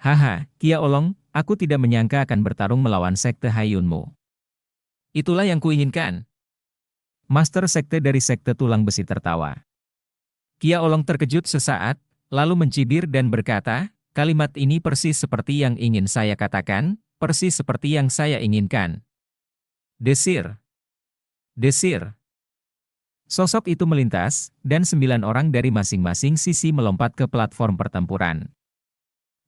Haha, Kia Olong, aku tidak menyangka akan bertarung melawan sekte Hai Yunmu. Itulah yang kuinginkan. Master sekte dari sekte tulang besi tertawa. Kia Olong terkejut sesaat, lalu mencibir dan berkata, kalimat ini persis seperti yang ingin saya katakan, persis seperti yang saya inginkan. Desir. Desir. Sosok itu melintas, dan 9 orang dari masing-masing sisi melompat ke platform pertempuran.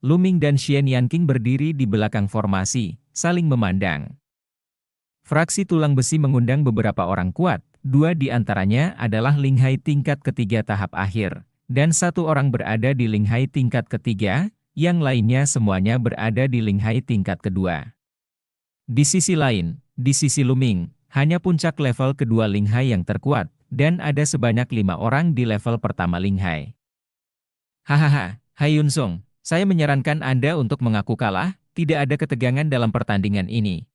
Lu Ming dan Xian Yanqing berdiri di belakang formasi, saling memandang. Fraksi tulang besi mengundang beberapa orang kuat, 2 di antaranya adalah Linghai tingkat ketiga tahap akhir, dan 1 orang berada di Linghai tingkat ketiga, yang lainnya semuanya berada di Linghai tingkat kedua. Di sisi lain, di sisi Lu Ming, hanya puncak level kedua Linghai yang terkuat, dan ada sebanyak 5 orang di level pertama Linghai. Hahaha, Hai Yunzong, saya menyarankan Anda untuk mengaku kalah, tidak ada ketegangan dalam pertandingan ini.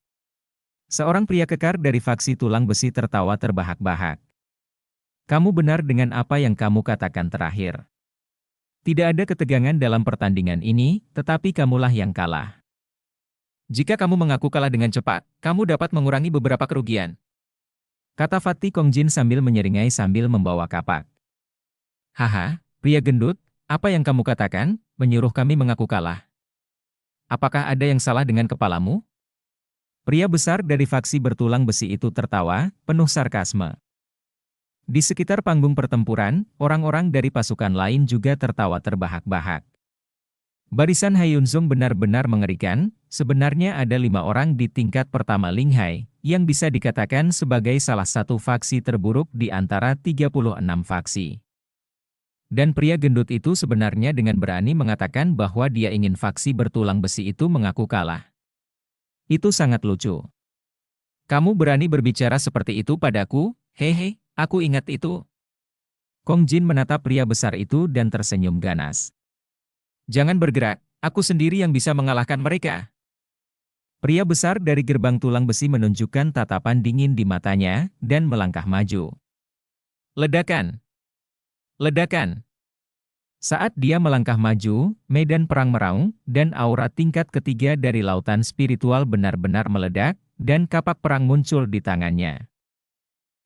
Seorang pria kekar dari faksi tulang besi tertawa terbahak-bahak. Kamu benar dengan apa yang kamu katakan terakhir. Tidak ada ketegangan dalam pertandingan ini, tetapi kamulah yang kalah. Jika kamu mengaku kalah dengan cepat, kamu dapat mengurangi beberapa kerugian. Kata Fatih Kongjin sambil menyeringai sambil membawa kapak. Haha, pria gendut, apa yang kamu katakan, menyuruh kami mengaku kalah. Apakah ada yang salah dengan kepalamu? Pria besar dari faksi bertulang besi itu tertawa, penuh sarkasme. Di sekitar panggung pertempuran, orang-orang dari pasukan lain juga tertawa terbahak-bahak. Barisan Hai Yunzong benar-benar mengerikan, sebenarnya ada 5 orang di tingkat pertama Linghai, yang bisa dikatakan sebagai salah satu faksi terburuk di antara 36 faksi. Dan pria gendut itu sebenarnya dengan berani mengatakan bahwa dia ingin faksi bertulang besi itu mengaku kalah. Itu sangat lucu. Kamu berani berbicara seperti itu padaku? Hehe, aku ingat itu. Kong Jin menatap pria besar itu dan tersenyum ganas. Jangan bergerak, aku sendiri yang bisa mengalahkan mereka. Pria besar dari gerbang tulang besi menunjukkan tatapan dingin di matanya, dan melangkah maju. Ledakan! Ledakan! Saat dia melangkah maju, medan perang meraung, dan aura tingkat ketiga dari lautan spiritual benar-benar meledak, dan kapak perang muncul di tangannya.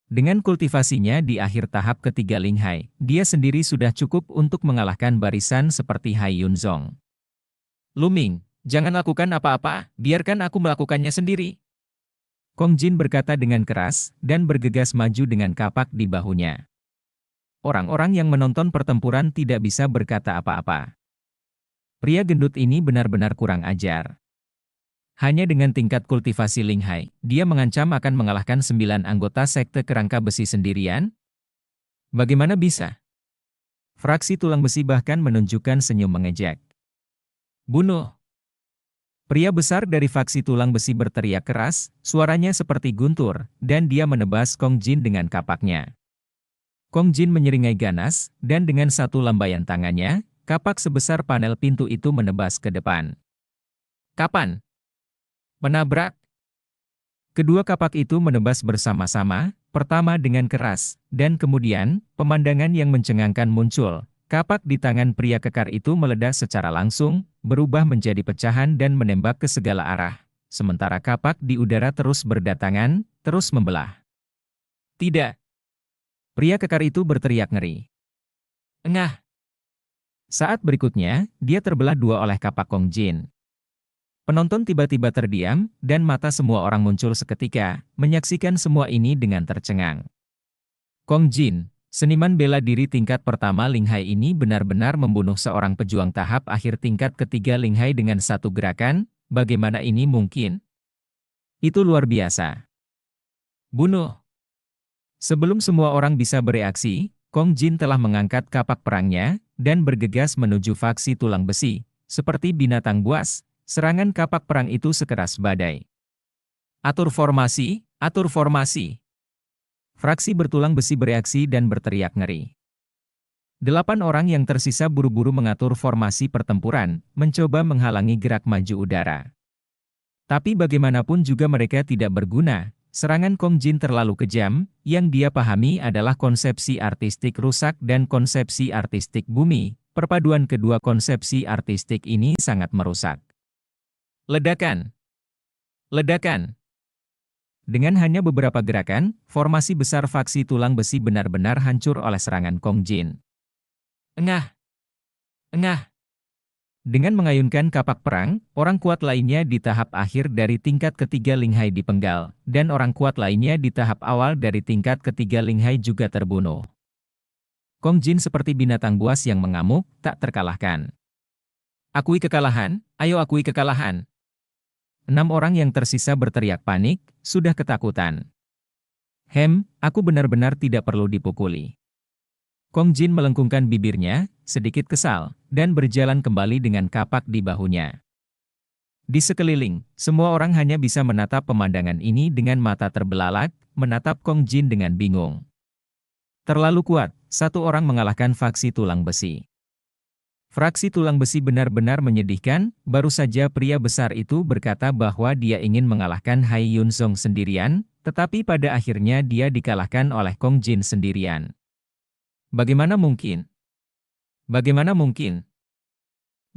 Dengan kultivasinya di akhir tahap ketiga Linghai, dia sendiri sudah cukup untuk mengalahkan barisan seperti Hai Yunzong. Lu Ming, jangan lakukan apa-apa, biarkan aku melakukannya sendiri. Kong Jin berkata dengan keras, dan bergegas maju dengan kapak di bahunya. Orang-orang yang menonton pertempuran tidak bisa berkata apa-apa. Pria gendut ini benar-benar kurang ajar. Hanya dengan tingkat kultivasi Linghai, dia mengancam akan mengalahkan 9 anggota sekte kerangka besi sendirian? Bagaimana bisa? Fraksi tulang besi bahkan menunjukkan senyum mengejek. Bunuh! Pria besar dari faksi tulang besi berteriak keras, suaranya seperti guntur, dan dia menebas Kong Jin dengan kapaknya. Kong Jin menyeringai ganas, dan dengan satu lambaian tangannya, kapak sebesar panel pintu itu menebas ke depan. Kapan? Menabrak. Kedua kapak itu menebas bersama-sama, pertama dengan keras, dan kemudian, pemandangan yang mencengangkan muncul, Kapak di tangan pria kekar itu meledak secara langsung, berubah menjadi pecahan dan menembak ke segala arah. Sementara kapak di udara terus berdatangan, terus membelah. Tidak. Pria kekar itu berteriak ngeri. Engah. Saat berikutnya, dia terbelah dua oleh kapak Kong Jin. Penonton tiba-tiba terdiam, dan mata semua orang muncul seketika, menyaksikan semua ini dengan tercengang. Kong Jin, seniman bela diri tingkat pertama Ling Hai ini benar-benar membunuh seorang pejuang tahap akhir tingkat ketiga Ling Hai dengan satu gerakan. Bagaimana ini mungkin? Itu luar biasa. Bunuh. Sebelum semua orang bisa bereaksi, Kong Jin telah mengangkat kapak perangnya, dan bergegas menuju faksi tulang besi. Seperti binatang buas, serangan kapak perang itu sekeras badai. Atur formasi, atur formasi. Fraksi bertulang besi bereaksi dan berteriak ngeri. 8 orang yang tersisa buru-buru mengatur formasi pertempuran, mencoba menghalangi gerak maju udara. Tapi bagaimanapun juga mereka tidak berguna. Serangan Kong Jin terlalu kejam, yang dia pahami adalah konsepsi artistik rusak dan konsepsi artistik bumi. Perpaduan kedua konsepsi artistik ini sangat merusak. Ledakan. Ledakan. Dengan hanya beberapa gerakan, formasi besar faksi tulang besi benar-benar hancur oleh serangan Kong Jin. Engah. Engah. Dengan mengayunkan kapak perang, orang kuat lainnya di tahap akhir dari tingkat ketiga Ling Hai dipenggal, dan orang kuat lainnya di tahap awal dari tingkat ketiga Ling Hai juga terbunuh. Kong Jin seperti binatang buas yang mengamuk, tak terkalahkan. Akui kekalahan, ayo akui kekalahan. 6 orang yang tersisa berteriak panik, sudah ketakutan. Aku benar-benar tidak perlu dipukuli. Kong Jin melengkungkan bibirnya, sedikit kesal, dan berjalan kembali dengan kapak di bahunya. Di sekeliling, semua orang hanya bisa menatap pemandangan ini dengan mata terbelalak, menatap Kong Jin dengan bingung. Terlalu kuat, satu orang mengalahkan faksi tulang besi. Fraksi tulang besi benar-benar menyedihkan, baru saja pria besar itu berkata bahwa dia ingin mengalahkan Hai Yun Zong sendirian, tetapi pada akhirnya dia dikalahkan oleh Kong Jin sendirian. Bagaimana mungkin? Bagaimana mungkin?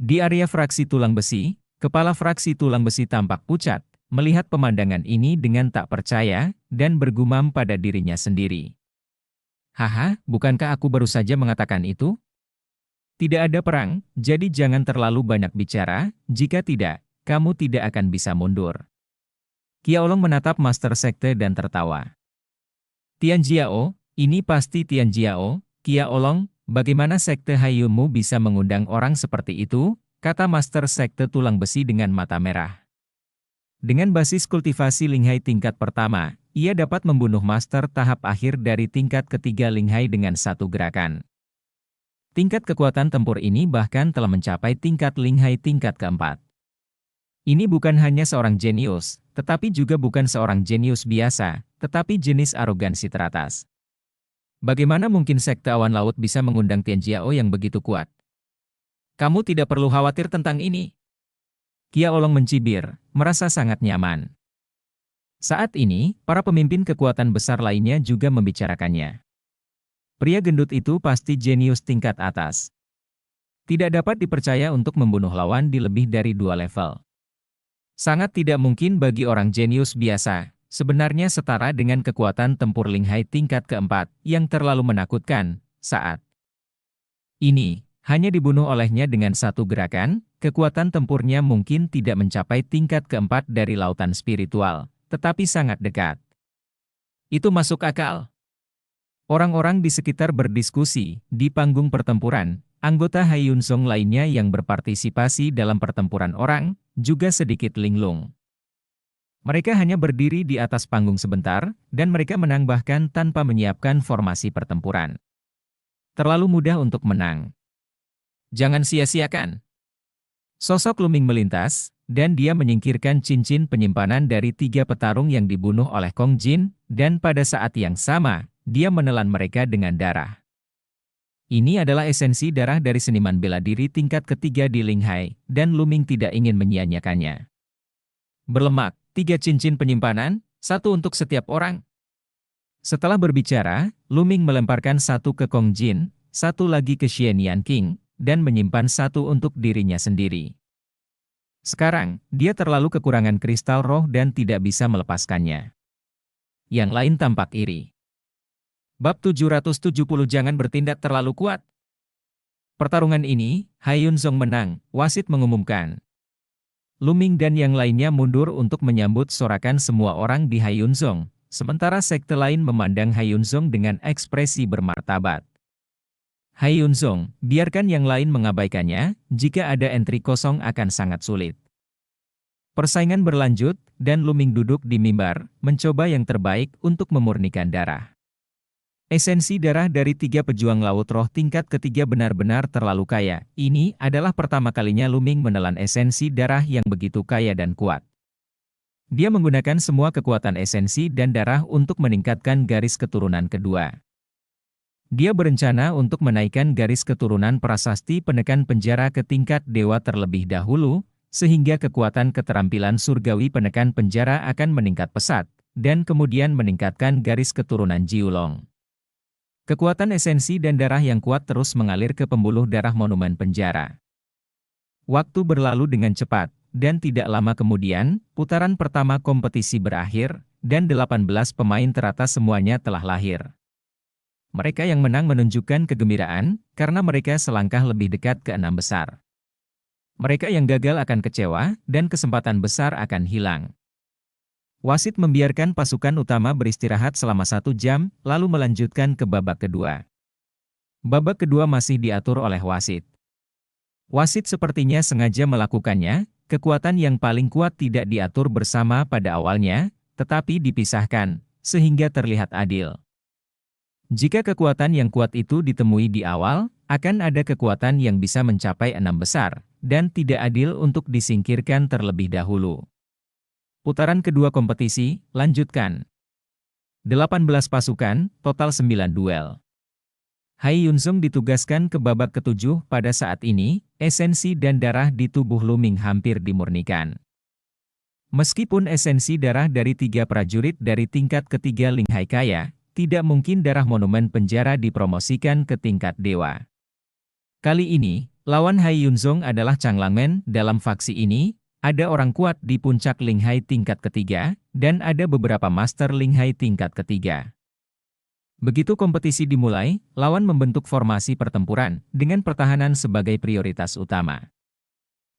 Di area fraksi tulang besi, kepala fraksi tulang besi tampak pucat, melihat pemandangan ini dengan tak percaya, dan bergumam pada dirinya sendiri. Haha, bukankah aku baru saja mengatakan itu? Tidak ada perang, jadi jangan terlalu banyak bicara, jika tidak, kamu tidak akan bisa mundur. Qia Olong menatap Master Sekte dan tertawa. Tian Jiao, ini pasti Tian Jiao, Qia Olong, bagaimana Sekte Haiyunmu bisa mengundang orang seperti itu, kata Master Sekte Tulang Besi dengan mata merah. Dengan basis kultivasi Ling Hai tingkat pertama, ia dapat membunuh Master tahap akhir dari tingkat ketiga Ling Hai dengan satu gerakan. Tingkat kekuatan tempur ini bahkan telah mencapai tingkat Ling Hai tingkat keempat. Ini bukan hanya seorang jenius, tetapi juga bukan seorang jenius biasa, tetapi jenis arogansi teratas. Bagaimana mungkin Sekte Awan Laut bisa mengundang Tian Jiao yang begitu kuat? Kamu tidak perlu khawatir tentang ini. Qia Olong mencibir, merasa sangat nyaman. Saat ini, para pemimpin kekuatan besar lainnya juga membicarakannya. Pria gendut itu pasti jenius tingkat atas. Tidak dapat dipercaya untuk membunuh lawan di lebih dari 2 level. Sangat tidak mungkin bagi orang jenius biasa, sebenarnya setara dengan kekuatan tempur Ling Hai tingkat keempat, yang terlalu menakutkan, saat ini, hanya dibunuh olehnya dengan satu gerakan, kekuatan tempurnya mungkin tidak mencapai tingkat keempat dari lautan spiritual, tetapi sangat dekat. Itu masuk akal. Orang-orang di sekitar berdiskusi, di panggung pertempuran, anggota Hai Yun Zong lainnya yang berpartisipasi dalam pertempuran orang, juga sedikit linglung. Mereka hanya berdiri di atas panggung sebentar, dan mereka menang bahkan tanpa menyiapkan formasi pertempuran. Terlalu mudah untuk menang. Jangan sia-siakan. Sosok Luming melintas, dan dia menyingkirkan cincin penyimpanan dari 3 petarung yang dibunuh oleh Kong Jin, dan pada saat yang sama, dia menelan mereka dengan darah. Ini adalah esensi darah dari seniman bela diri tingkat ketiga di Ling Hai, dan Luming tidak ingin menyia-nyiakannya. Berlemak, 3 cincin penyimpanan, 1 untuk setiap orang. Setelah berbicara, Luming melemparkan 1 ke Kong Jin, satu lagi ke Xianyan King, dan menyimpan satu untuk dirinya sendiri. Sekarang, dia terlalu kekurangan kristal roh dan tidak bisa melepaskannya. Yang lain tampak iri. Bab 770 Jangan bertindak terlalu kuat. Pertarungan ini, Hai Yunzong menang, wasit mengumumkan. Lu Ming dan yang lainnya mundur untuk menyambut sorakan semua orang di Hai Yunzong, sementara sekte lain memandang Hai Yunzong dengan ekspresi bermartabat. Hai Yunzong, biarkan yang lain mengabaikannya, jika ada entry kosong akan sangat sulit. Persaingan berlanjut, dan Lu Ming duduk di mimbar, mencoba yang terbaik untuk memurnikan darah. Esensi darah dari 3 pejuang laut roh tingkat ketiga benar-benar terlalu kaya. Ini adalah pertama kalinya Lu Ming menelan esensi darah yang begitu kaya dan kuat. Dia menggunakan semua kekuatan esensi dan darah untuk meningkatkan garis keturunan kedua. Dia berencana untuk menaikkan garis keturunan prasasti penekan penjara ke tingkat dewa terlebih dahulu, sehingga kekuatan keterampilan surgawi penekan penjara akan meningkat pesat, dan kemudian meningkatkan garis keturunan Jiulong. Kekuatan esensi dan darah yang kuat terus mengalir ke pembuluh darah monumen penjara. Waktu berlalu dengan cepat, dan tidak lama kemudian, putaran pertama kompetisi berakhir, dan 18 pemain teratas semuanya telah lahir. Mereka yang menang menunjukkan kegembiraan, karena mereka selangkah lebih dekat ke 6 besar. Mereka yang gagal akan kecewa, dan kesempatan besar akan hilang. Wasit membiarkan pasukan utama beristirahat selama 1 jam, lalu melanjutkan ke babak kedua. Babak kedua masih diatur oleh wasit. Wasit sepertinya sengaja melakukannya, kekuatan yang paling kuat tidak diatur bersama pada awalnya, tetapi dipisahkan, sehingga terlihat adil. Jika kekuatan yang kuat itu ditemui di awal, akan ada kekuatan yang bisa mencapai 6 besar, dan tidak adil untuk disingkirkan terlebih dahulu. Putaran kedua kompetisi, lanjutkan. 18 pasukan, total 9 duel. Hai Yunzong ditugaskan ke babak ketujuh. Pada saat ini, esensi dan darah di tubuh Lu Ming hampir dimurnikan. Meskipun esensi darah dari 3 prajurit dari tingkat ketiga Ling Hai kaya, tidak mungkin darah monumen penjara dipromosikan ke tingkat dewa. Kali ini, lawan Hai Yunzong adalah Chang Langmen. Dalam faksi ini, ada orang kuat di puncak Ling Hai tingkat ketiga, dan ada beberapa master Ling Hai tingkat ketiga. Begitu kompetisi dimulai, lawan membentuk formasi pertempuran, dengan pertahanan sebagai prioritas utama.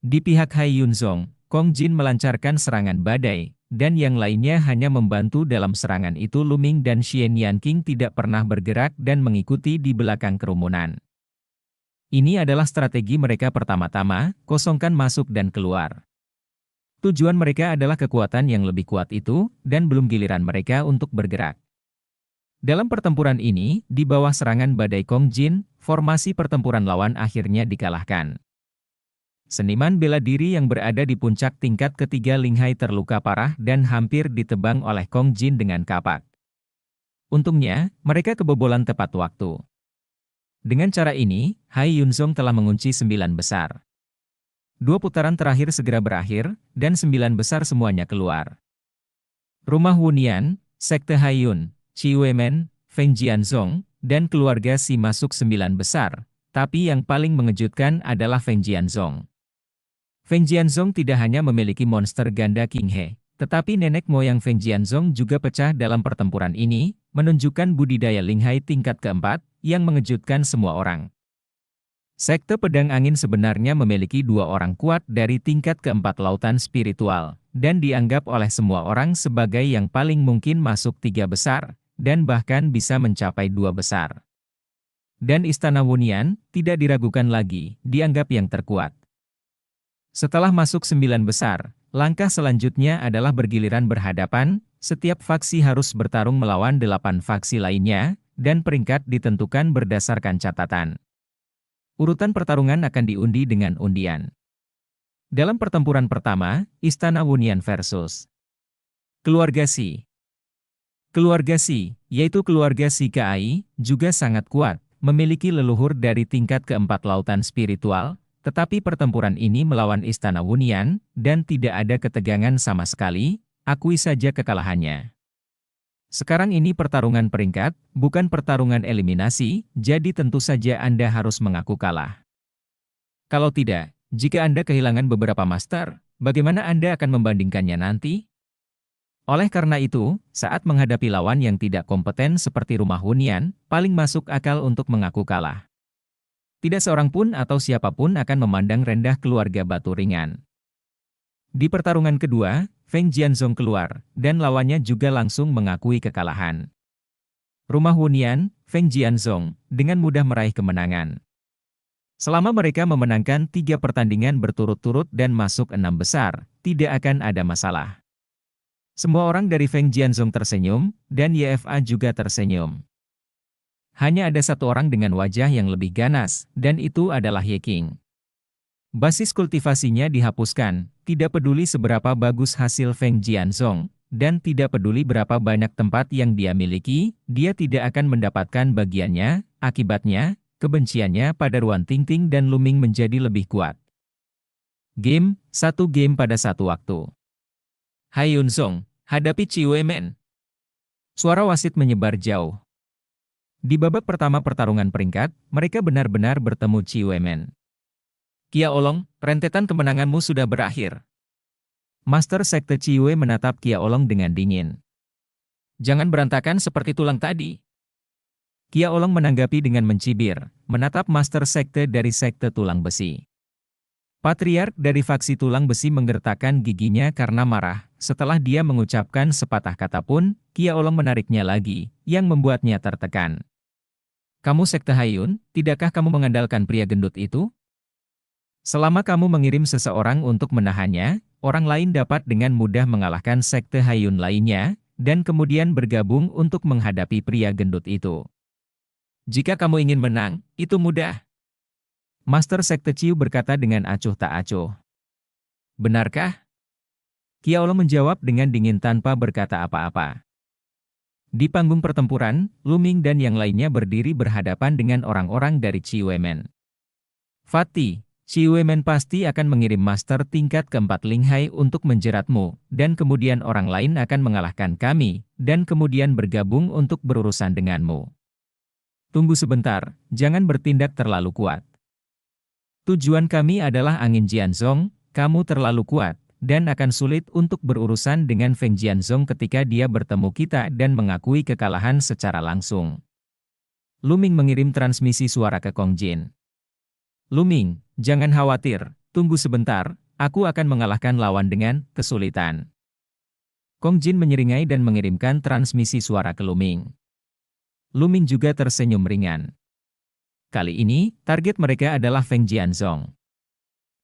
Di pihak Hai Yunzong, Kong Jin melancarkan serangan badai, dan yang lainnya hanya membantu dalam serangan itu. Lu Ming dan Xianyan King tidak pernah bergerak dan mengikuti di belakang kerumunan. Ini adalah strategi mereka pertama-tama, kosongkan masuk dan keluar. Tujuan mereka adalah kekuatan yang lebih kuat itu, dan belum giliran mereka untuk bergerak. Dalam pertempuran ini, di bawah serangan badai Kong Jin, formasi pertempuran lawan akhirnya dikalahkan. Seniman bela diri yang berada di puncak tingkat ketiga Ling Hai terluka parah dan hampir ditebang oleh Kong Jin dengan kapak. Untungnya, mereka kebobolan tepat waktu. Dengan cara ini, Hai Yunzong telah mengunci 9 besar. 2 putaran terakhir segera berakhir, dan 9 besar semuanya keluar. Rumah Wunian, Sekte Hai Yun, Chi Weimen, Feng Jianzong, dan keluarga Si masuk 9 besar, tapi yang paling mengejutkan adalah Feng Jianzong. Feng Jianzong tidak hanya memiliki monster ganda King He, tetapi nenek moyang Feng Jianzong juga pecah dalam pertempuran ini, menunjukkan budidaya Ling Hai tingkat keempat, yang mengejutkan semua orang. Sekte Pedang Angin sebenarnya memiliki 2 orang kuat dari tingkat keempat lautan spiritual, dan dianggap oleh semua orang sebagai yang paling mungkin masuk 3 besar, dan bahkan bisa mencapai 2 besar. Dan Istana Wunian, tidak diragukan lagi, dianggap yang terkuat. Setelah masuk 9 besar, langkah selanjutnya adalah bergiliran berhadapan, setiap faksi harus bertarung melawan 8 faksi lainnya, dan peringkat ditentukan berdasarkan catatan. Urutan pertarungan akan diundi dengan undian. Dalam pertempuran pertama, Istana Wunian versus Keluarga Si. Keluarga Si, yaitu keluarga Si Kai, juga sangat kuat, memiliki leluhur dari tingkat keempat lautan spiritual, tetapi pertempuran ini melawan Istana Wunian, dan tidak ada ketegangan sama sekali, akui saja kekalahannya. Sekarang ini pertarungan peringkat, bukan pertarungan eliminasi, jadi tentu saja Anda harus mengaku kalah. Kalau tidak, jika Anda kehilangan beberapa master, bagaimana Anda akan membandingkannya nanti? Oleh karena itu, saat menghadapi lawan yang tidak kompeten seperti Rumah Hunian, paling masuk akal untuk mengaku kalah. Tidak seorang pun atau siapapun akan memandang rendah keluarga Batu Ringan. Di pertarungan kedua, Feng Jianzong keluar, dan lawannya juga langsung mengakui kekalahan. Rumah Hunian, Feng Jianzong, dengan mudah meraih kemenangan. Selama mereka memenangkan 3 pertandingan berturut-turut dan masuk 6 besar, tidak akan ada masalah. Semua orang dari Feng Jianzong tersenyum, dan YFA juga tersenyum. Hanya ada satu orang dengan wajah yang lebih ganas, dan itu adalah Ye Qing. Basis kultivasinya dihapuskan, tidak peduli seberapa bagus hasil Feng Jianzong, dan tidak peduli berapa banyak tempat yang dia miliki, dia tidak akan mendapatkan bagiannya, akibatnya, kebenciannya pada Ruan Tingting dan Luming menjadi lebih kuat. Game, 1 game pada satu waktu. Hai Yunzong, hadapi Chi Weimen. Suara wasit menyebar jauh. Di babak pertama pertarungan peringkat, mereka benar-benar bertemu Chi Weimen. Kia Olong, rentetan kemenanganmu sudah berakhir. Master Sekte Chi Wei menatap Kia Olong dengan dingin. Jangan berantakan seperti tulang tadi. Kia Olong menanggapi dengan mencibir, menatap Master Sekte dari Sekte Tulang Besi. Patriark dari faksi Tulang Besi menggertakkan giginya karena marah. Setelah dia mengucapkan sepatah kata pun, Kia Olong menariknya lagi, yang membuatnya tertekan. Kamu Sekte Haiyun, tidakkah kamu mengandalkan pria gendut itu? Selama kamu mengirim seseorang untuk menahannya, orang lain dapat dengan mudah mengalahkan Sekte Haiyun lainnya, dan kemudian bergabung untuk menghadapi pria gendut itu. Jika kamu ingin menang, itu mudah. Master Sekte Ciu berkata dengan acuh tak acuh. Benarkah? Kia Olong menjawab dengan dingin tanpa berkata apa-apa. Di panggung pertempuran, Luming dan yang lainnya berdiri berhadapan dengan orang-orang dari Chi Weimen. Fatih, Chi Weimen pasti akan mengirim master tingkat keempat Linghai untuk menjeratmu, dan kemudian orang lain akan mengalahkan kami, dan kemudian bergabung untuk berurusan denganmu. Tunggu sebentar, jangan bertindak terlalu kuat. Tujuan kami adalah angin Jianzong, kamu terlalu kuat, dan akan sulit untuk berurusan dengan Feng Jianzong ketika dia bertemu kita dan mengakui kekalahan secara langsung. Luming mengirim transmisi suara ke Kong Jin. Luming, jangan khawatir, tunggu sebentar, aku akan mengalahkan lawan dengan kesulitan. Kong Jin menyeringai dan mengirimkan transmisi suara ke Luming. Luming juga tersenyum ringan. Kali ini, target mereka adalah Feng Jianzong.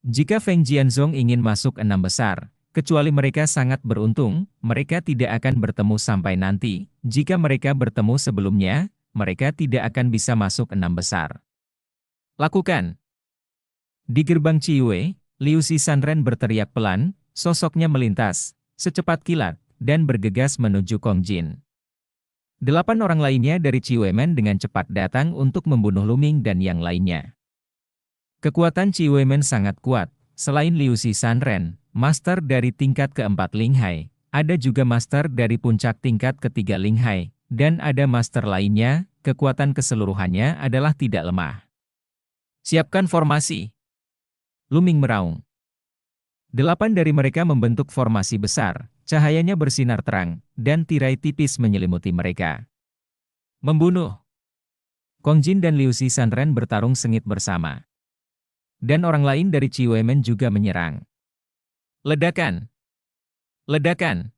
Jika Feng Jianzong ingin masuk 6 besar, kecuali mereka sangat beruntung, mereka tidak akan bertemu sampai nanti. Jika mereka bertemu sebelumnya, mereka tidak akan bisa masuk 6 besar. Lakukan! Di gerbang Ciwei, Liu Sanren berteriak pelan, sosoknya melintas, secepat kilat, dan bergegas menuju Kong Jin. 8 orang lainnya dari Chi Weimen dengan cepat datang untuk membunuh Luming dan yang lainnya. Kekuatan Chi Weimen sangat kuat, selain Liu Sanren, master dari tingkat keempat Linghai, ada juga master dari puncak tingkat ketiga Linghai, dan ada master lainnya, kekuatan keseluruhannya adalah tidak lemah. Siapkan formasi. Luming meraung. 8 dari mereka membentuk formasi besar, cahayanya bersinar terang, dan tirai tipis menyelimuti mereka. Membunuh. Kong Jin dan Liu Sanren bertarung sengit bersama. Dan orang lain dari Chi Weimen juga menyerang. Ledakan. Ledakan.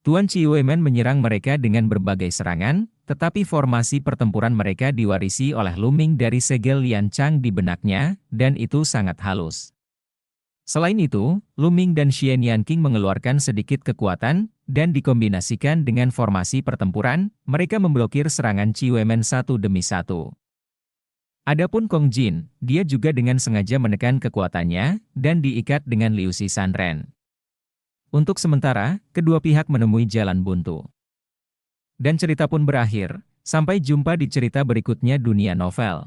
Tuan Chi Weimen menyerang mereka dengan berbagai serangan, tetapi formasi pertempuran mereka diwarisi oleh Luming dari segel Lian Chang di benaknya, dan itu sangat halus. Selain itu, Luming dan Xian Yanqing mengeluarkan sedikit kekuatan, dan dikombinasikan dengan formasi pertempuran, mereka memblokir serangan Chi Weimen satu demi satu. Adapun Kong Jin, dia juga dengan sengaja menekan kekuatannya, dan diikat dengan Liu Sanren. Untuk sementara, kedua pihak menemui jalan buntu. Dan cerita pun berakhir. Sampai jumpa di cerita berikutnya dunia novel.